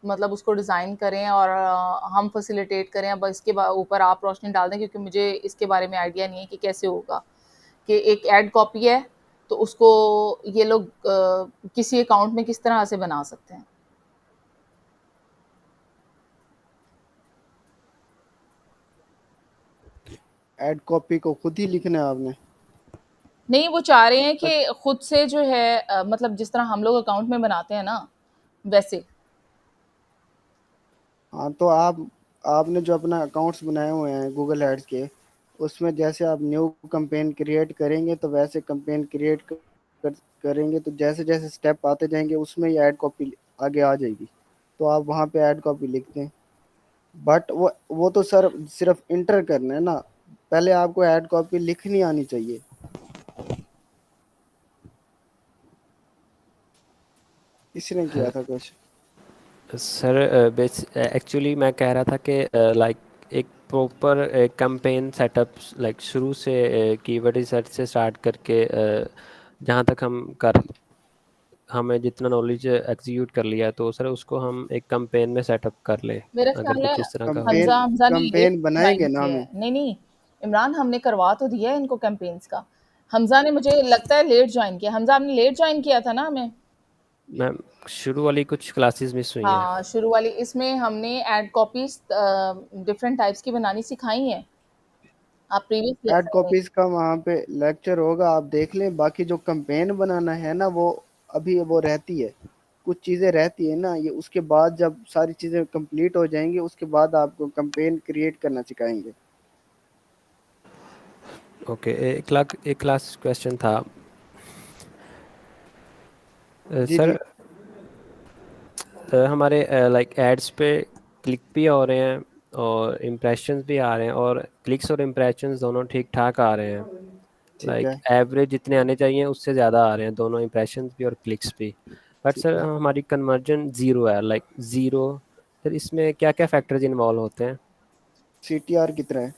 मतलब उसको डिज़ाइन करें और हम फैसिलिटेट करें। अब इसके ऊपर आप रोशनी डाल दें, क्योंकि मुझे इसके बारे में आइडिया नहीं है कि कैसे होगा। कि एक ऐड कॉपी है तो उसको ये लोग किसी अकाउंट में किस तरह से बना सकते हैं? ऐड कॉपी को खुद ही लिखना है आपने? नहीं, वो चाह रहे हैं कि खुद से जो है मतलब जिस तरह हम लोग अकाउंट में बनाते हैं ना, वैसे। हाँ, तो आपने जो अपना अकाउंट्स बनाए हुए हैं गूगल एड्स के, उसमें जैसे आप न्यू कैंपेन क्रिएट करेंगे तो वैसे कैंपेन क्रिएट करेंगे, तो जैसे जैसे स्टेप आते जाएंगे उसमें ही ऐड कॉपी आगे आ जाएगी, तो आप वहाँ पे ऐड कॉपी लिखते हैं। बट वो तो सर सिर्फ इंटर करना है ना, पहले आपको ऐड कॉपी लिखनी आनी चाहिए। किसने किया था कुछ? सर एक्चुअली मैं कह रहा था कि लाइक एक प्रॉपर कैंपेन सेटअप, लाइक शुरू से कीवर्ड रिसर्च से स्टार्ट करके जहाँ तक हमें जितना नॉलेज एग्जीक्यूट कर लिया, तो सर उसको हम एक कैंपेन में सेटअप कर ले, मेरा अगर ख्याल है कुछ इस तरह का हो। कैंपेन हमजा ने लेट कैंपेन ज्वाइन बनाएंगे ना किया हमें? है। नहीं नहीं इमरान, हमने करवा तो दिया है इनको कैंपेन्स का। हमजा ने मुझे लगता है लेट ज्वाइन किया। हमजा, आपने लेट ज्वाइन किया था ना हमें? मैम शुरू वाली कुछ क्लासेस मिस हुई हैं। हाँ, शुरू वाली इसमें हमने ऐड कॉपीज डिफरेंट टाइप्स की बनानी सिखाई है। आप प्रीवियस ऐड लेक्चर में। कॉपीज का वहाँ पे लेक्चर होगा, आप देख लें। बाकी जो कैंपेन बनाना है ना, वो अभी वो रहती है, कुछ चीज़ें रहती है ना, ये उसके बाद जब सारी चीज़ें कंप्लीट हो जाएंगी उसके बाद आपको कैंपेन क्रिएट करना सिखाएंगे। ओके, एक लास्ट क्वेश्चन था जी सर। जी। हमारे लाइक एड्स पे क्लिक भी हो रहे हैं और इम्प्रेशंस भी आ रहे हैं, और क्लिक्स और इम्प्रेशंस दोनों ठीक ठाक आ रहे हैं, ठीक लाइक है। एवरेज जितने आने चाहिए उससे ज़्यादा आ रहे हैं, दोनों इम्प्रेशंस भी और क्लिक्स भी। बट ठीक सर है। हमारी कन्वर्जन ज़ीरो है, लाइक ज़ीरो। सर इसमें क्या क्या फैक्टर्स इन्वॉल्व होते हैं? CTR कितना है?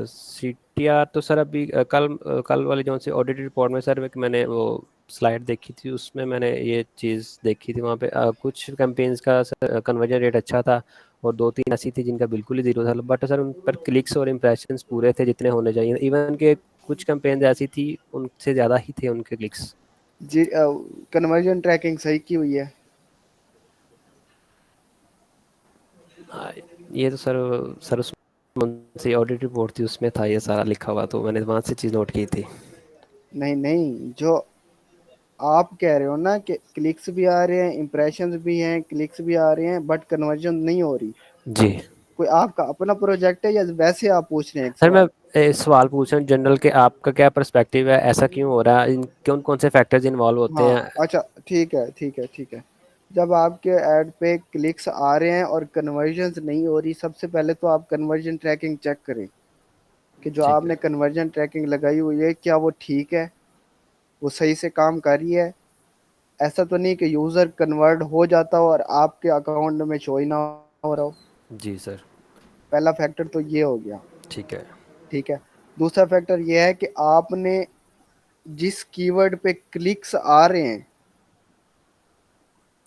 CTR तो सर अभी कल वाली जो सी ऑडिट रिपोर्ट में सर मैंने वो स्लाइड देखी थी, उसमें मैंने ये चीज़ देखी थी। वहाँ पे कुछ कैंपेन्स का सर कन्वर्जन रेट अच्छा था, और 2-3 ऐसी थी जिनका बिल्कुल ही ज़ीरो था, बट सर उन पर क्लिक्स और इम्प्रेशंस पूरे थे जितने होने चाहिए। इवन के कुछ कैंपेन्स ऐसी थी उनसे ज़्यादा ही थे उनके क्लिक्स। जी कन्वर्जन ट्रैकिंग सही की हुई है। ये तो सर उसमें से ऑडिट रिपोर्ट थी, उसमें था ये सारा लिखा हुआ, तो मैंने वहाँ से चीज़ नोट की थी। नहीं नहीं, जो आप कह रहे हो ना कि क्लिक्स भी आ रहे हैं, इम्प्रेशंस भी हैं, क्लिक्स भी आ रहे हैं, बट कन्वर्जन नहीं हो रही। जी कोई आपका अपना प्रोजेक्ट है या वैसे आप पूछ रहे हैं एक सर, मैं सवाल? सवाल पूछ रहा हूँ जनरल के, आपका क्या पर्सपेक्टिव है, ऐसा क्यों हो रहा है, कौन कौन से फैक्टर्स इन्वॉल्व होते हाँ हैं? अच्छा, ठीक है ठीक है ठीक है। जब आपके ऐड पे क्लिक्स आ रहे हैं और कन्वर्जन नहीं हो रही, सबसे पहले तो आप कन्वर्जन ट्रैकिंग चेक करें कि जो ठीक है। आपने कन्वर्जन ट्रैकिंग लगाई हुई है क्या वो ठीक है, वो सही से काम कर रही है। ऐसा तो नहीं कि यूज़र कन्वर्ट हो जाता हो और आपके अकाउंट में शो ही ना हो रहा हो। जी सर। पहला फैक्टर तो ये हो गया। ठीक है। ठीक है। दूसरा फैक्टर ये है कि आपने जिस कीवर्ड पे क्लिक्स आ रहे हैं,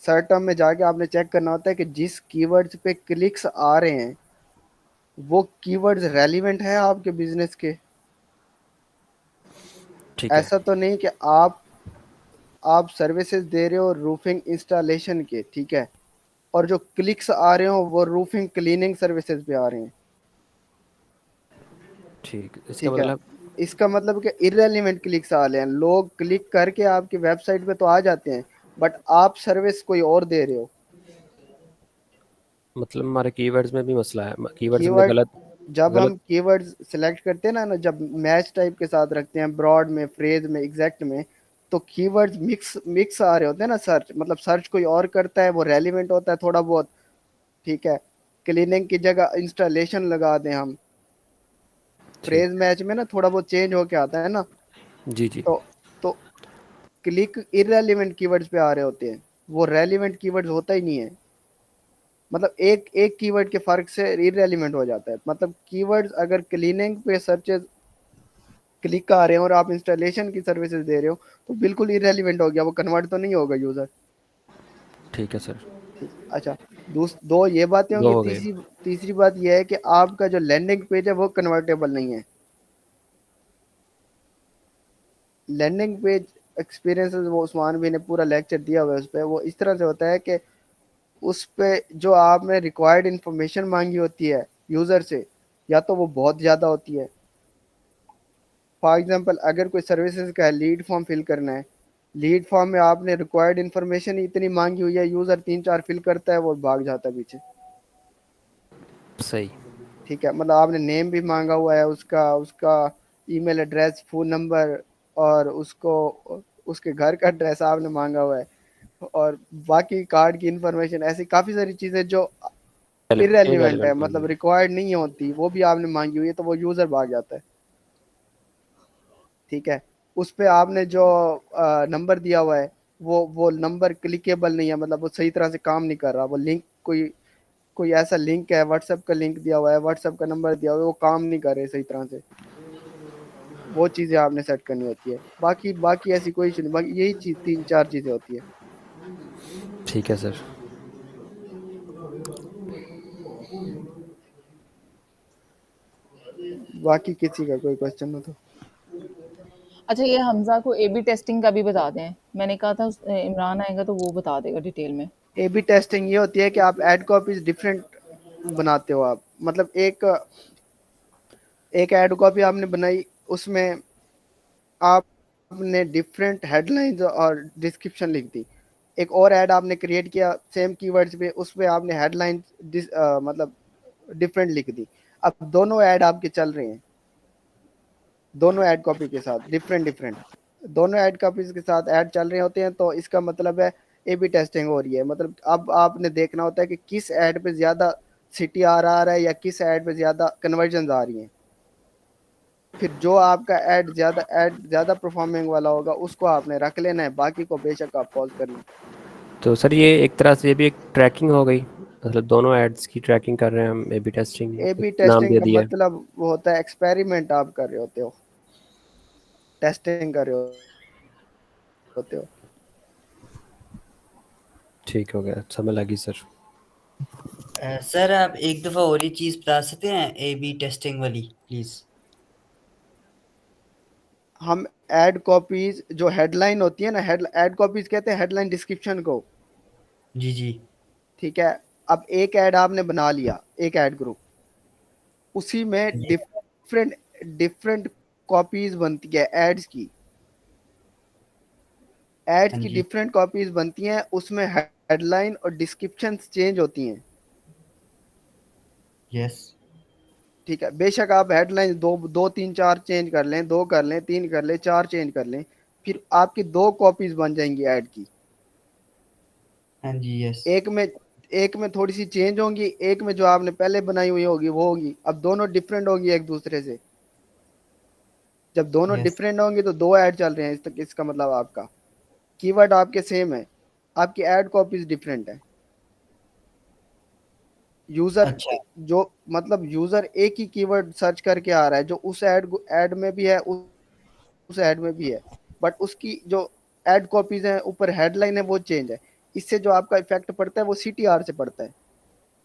सर्च टर्म में जाके आपने चेक करना होता है कि जिस कीवर्ड्स पे क्लिक्स आ रहे हैं वो कीवर्ड्स रेलिवेंट है आपके बिजनेस के। ठीक है। ऐसा तो नहीं कि आप सर्विसेज दे रहे हो रूफिंग इंस्टॉलेशन के, ठीक है, और जो क्लिक्स आ रहे हो वो रूफिंग क्लीनिंग सर्विसेज पे आ रहे हैं। ठीक, इसका ठीक है। मतलब? इसका मतलब कि इररेलेवेंट क्लिक्स आ रहे हैं, लोग क्लिक करके आपकी वेबसाइट पे तो आ जाते हैं बट आप सर्विस कोई और दे रहे हो। हमारे कीवर्ड्स में भी मसला है, कीवर्ड्स हमने कीवर्ड, गलत जब गलत। हम कीवर्ड्स सिलेक्ट करते हैं ना जब मैच टाइप के साथ रखते हैं, ब्रॉड में, फ्रेज में, एग्जैक्ट में, तो कीवर्ड्स मिक्स मिक्स आ रहे होते हैं ना। सर्च मतलब सर्च कोई और करता है, वो रेलिवेंट होता है थोड़ा बहुत। ठीक है। क्लीनिंग की जगह इंस्टॉलेशन लगा दें हम, ठीक। फ्रेज मैच में ना थोड़ा बहुत चेंज होके आता है ना। जी जी। तो तो क्लिक इररेलेवेंट कीवर्ड्स पे आ रहे होते हैं, वो रेलिवेंट कीवर्ड्स होता ही नहीं है। मतलब एक एक कीवर्ड के फर्क से इररेलेवेंट हो जाता है। मतलब कीवर्ड्स अगर क्लीनिंग पे सर्चेज क्लिक आ रहे हैं और आप इंस्टॉलेशन की सर्विसेज दे रहे हो तो बिल्कुल इररेलेवेंट हो गया, वो कन्वर्ट तो नहीं होगा यूजर। ठीक है सर। ठीक। अच्छा, दो ये बातें दो होंगी। हो गए। तीसरी तीसरी बात यह है कि आपका जो लैंडिंग पेज है वो कन्वर्टेबल नहीं है। लैंडिंग पेज एक्सपीरियंस वो उस्मान भी ने पूरा लेक्चर दिया हुआ है उस पर। वो इस तरह से होता है कि उस पे जो आपने रिक्वायर्ड इंफॉर्मेशन मांगी होती है यूज़र से, या तो वो बहुत ज़्यादा होती है। फॉर एग्जांपल अगर कोई सर्विसेज का लीड फॉर्म फिल करना है, लीड फॉर्म में आपने रिक्वायर्ड इन्फॉर्मेशन इतनी मांगी हुई है, यूज़र 3-4 फिल करता है, वो भाग जाता है पीछे। सही। ठीक है। मतलब आपने नेम भी मांगा हुआ है, उसका उसका ईमेल एड्रेस, फ़ोन नंबर, और उसको उसके घर का एड्रेस आपने मांगा हुआ है, और बाकी कार्ड की इंफॉर्मेशन, ऐसी काफ़ी सारी चीज़ें जो इररेलेवेंट है, इररेलेवेंट मतलब होंगी। रिक्वायर्ड नहीं होती, वो भी आपने मांगी हुई है, तो वो यूज़र भाग जाता है। ठीक है। उस पे आपने जो नंबर दिया हुआ है वो नंबर क्लिकेबल नहीं है, मतलब वो सही तरह से काम नहीं कर रहा। वो लिंक कोई कोई ऐसा लिंक है, व्हाट्सएप का लिंक दिया हुआ है, व्हाट्सएप का नंबर दिया हुआ है, वो काम नहीं कर रहे सही तरह से। वो चीज़ें आपने सेट करनी होती है। बाकी बाकी ऐसी कोई इशू नहीं, बाकी यही चीज़ 3-4 चीज़ें होती है। ठीक है सर। बाकी किसी का कोई क्वेश्चन हो तो? अच्छा, ये हमजा को ए बी टेस्टिंग का भी बता दें। मैंने कहा था इमरान आएगा तो वो बता देगा डिटेल में। ए बी टेस्टिंग ये होती है कि आप एड कॉपीज डिफरेंट बनाते हो आप। मतलब एक एक एड कॉपी आपने बनाई, उसमें आपने डिफरेंट हेडलाइंस और डिस्क्रिप्शन लिख दी। एक और ऐड आपने क्रिएट किया सेम कीवर्ड्स पे, उस पे आपने हेडलाइंस मतलब डिफरेंट लिख दी। अब दोनों ऐड आपके चल रहे हैं, दोनों ऐड कॉपी के साथ डिफरेंट डिफरेंट, दोनों ऐड कॉपीज के साथ ऐड चल रहे होते हैं, तो इसका मतलब है ए बी टेस्टिंग हो रही है। मतलब अब आपने देखना होता है कि किस ऐड पे ज़्यादा सिटी आ रहा है या किस ऐड पे ज़्यादा कन्वर्जन आ रही हैं। फिर जो आपका ऐड ज़्यादा परफॉर्मिंग वाला होगा उसको आपने रख लेना है, बाकी को बेशक आप पॉज कर लें। तो सर ये एक तरह से ये भी एक ट्रैकिंग हो गई, मतलब दोनों एड्स की ट्रैकिंग कर रहे हैं हम, ए बी टेस्टिंग ए एक बी नाम टेस्टिंग दे का दिया है। मतलब वो होता है एक्सपेरिमेंट आप कर रहे होते हो, टेस्टिंग कर रहे होते हो। ठीक हो गया, समझ लगी सर। सर आप एक दफ़ा और ही चीज़ बता सकते हैं ए बी टेस्टिंग वाली प्लीज़? हम एड कॉपीज जो हेडलाइन होती है ना, एड कॉपीज कहते हैं हेडलाइन डिस्क्रिप्शन को। जी जी ठीक है, अब एक ऐड आपने बना लिया, एक ऐड ग्रुप, उसी में जी। डिफरेंट डिफरेंट कॉपीज बनती है एड्स की। एड्स हाँ की जी। डिफरेंट कॉपीज बनती हैं, उसमें हेडलाइन और डिस्क्रिप्शन चेंज होती हैं। यस। ठीक है, बेशक आप हेडलाइन दो दो तीन चार चेंज कर लें, दो कर लें, तीन कर लें, चार चेंज कर लें, फिर आपकी दो कॉपीज बन जाएंगी ऐड की। हाँ जी। यस। एक में थोड़ी सी चेंज होंगी, एक में जो आपने पहले बनाई हुई होगी वो होगी। अब दोनों डिफरेंट होंगी एक दूसरे से। जब दोनों यस। डिफरेंट होंगी तो दो ऐड चल रहे हैं, इसका मतलब आपका कीवर्ड आपके सेम है, आपकी ऐड कॉपीज डिफरेंट है। यूजर अच्छा। जो मतलब यूजर एक ही कीवर्ड सर्च करके आ रहा है, जो उस ऐड में भी है, उस ऐड में भी है, बट उसकी जो ऐड कॉपीज है ऊपर हेडलाइन है वो चेंज है। इससे जो आपका इफेक्ट पड़ता है वो सीटीआर से पड़ता है।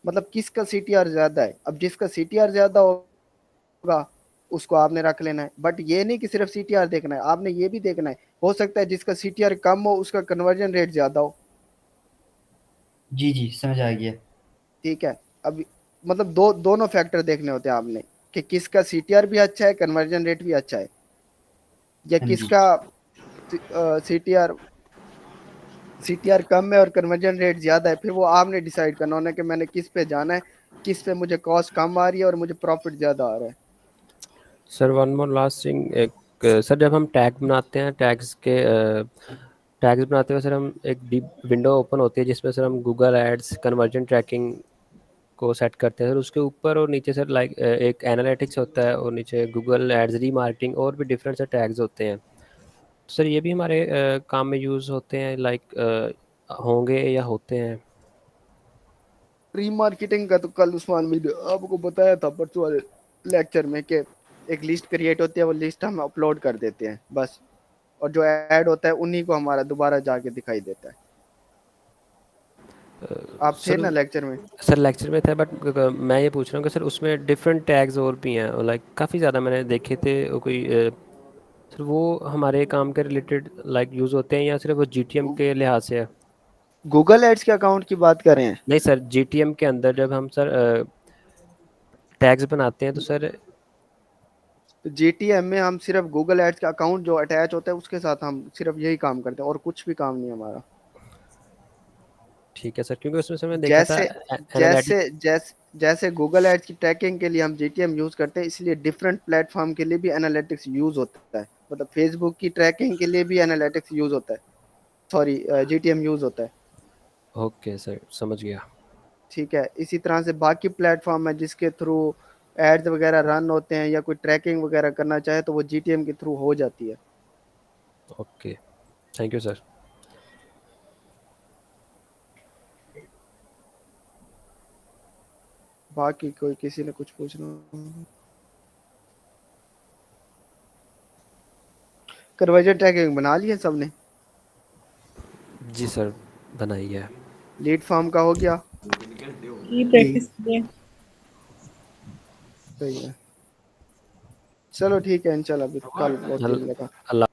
मतलब किसका सीटीआर ज्यादा है। अब जिसका सीटीआर ज्यादा होगा उसको आपने रख लेना है, बट ये नहीं कि सिर्फ सीटीआर देखना है, आपने ये भी देखना है, हो सकता है जिसका सीटीआर कम हो उसका कन्वर्जन रेट ज्यादा हो। जी जी, समझ आ गया। ठीक है, अब मतलब दोनों फैक्टर देखने होते हैं आपने, कि किसका सीटीआर भी अच्छा है, कन्वर्जन रेट भी अच्छा है, या हाँ जी। किसका सीटीआर सीटीआर कम है और कन्वर्जन रेट ज्यादा है। फिर वो आपने डिसाइड करना होना कि मैंने किस पे जाना है, किस पे मुझे कॉस्ट कम आ रही है और मुझे प्रॉफिट ज्यादा आ रहा है। Sir one more last thing, एक सर जब हम टैग बनाते हैं, टैग्स बनाते हुए सर हम एक डीप विंडो ओपन होती है जिसमें सर हम गूगल एड्स कन्वर्जन ट्रैकिंग को सेट करते हैं सर। उसके ऊपर और नीचे सर लाइक एक एनालिटिक्स होता है और नीचे गूगल एड्स रीमार्केटिंग और भी डिफरेंट से टैग्स होते हैं। सर ये भी हमारे काम में यूज़ होते हैं, लाइक होंगे या होते हैं? प्री मार्केटिंग का तो कल उस्मान भी आपको बताया था परसों वाले लेक्चर में, कि एक लिस्ट क्रिएट होती है, वो लिस्ट हम अपलोड कर देते हैं बस, और जो ऐड होता है उन्हीं को हमारा दोबारा जाके दिखाई देता है। आप थे सर ना लेक्चर में? सर लेक्चर में था, बट मैं ये पूछ रहा हूँ कि सर उसमें डिफरेंट टैग्स और भी हैं, लाइक काफ़ी ज़्यादा मैंने देखे थे। कोई सर वो हमारे काम के रिलेटेड लाइक यूज़ होते हैं या सिर्फ वो जीटीएम के लिहाज से है? गूगल एड्स के अकाउंट की बात कर रहे हैं? नहीं सर, जीटीएम के अंदर जब हम सर टैग्स बनाते हैं तो सर। तो जीटीएम में हम सिर्फ गूगल एड्स का अकाउंट जो अटैच होता है उसके साथ हम सिर्फ यही काम करते हैं, और कुछ भी काम नहीं हमारा। ठीक है सर, क्योंकि उसमें से मैं देखा था जैसे एनालिटिक। जैसे गूगल एड्स की ट्रैकिंग के लिए हम जीटीएम यूज करते हैं, इसलिए डिफरेंट प्लेटफॉर्म के लिए भी एनालिटिक्स यूज होता है। मतलब फेसबुक की ट्रैकिंग के लिए भी एनालिटिक्स यूज होता है, सॉरी जीटीएम यूज होता है। ओके सर, समझ गया। ठीक है, इसी तरह से बाकी प्लेटफॉर्म है जिसके थ्रू एड्स वगैरह रन होते हैं या कोई ट्रैकिंग वगैरह करना चाहे तो वो जीटीएम के थ्रू हो जाती है। Okay, thank you sir. बाकी कोई किसी ने कुछ पूछना? कन्वर्जन ट्रैकिंग बना लिया सबने? जी सर, बनाई है। लीड फॉर्म का हो गया? ये प्रैक्टिस करें। सही है, चलो ठीक है, इंशाल्लाह फिर कल बहुत अल- मिलेगा। अल्लाह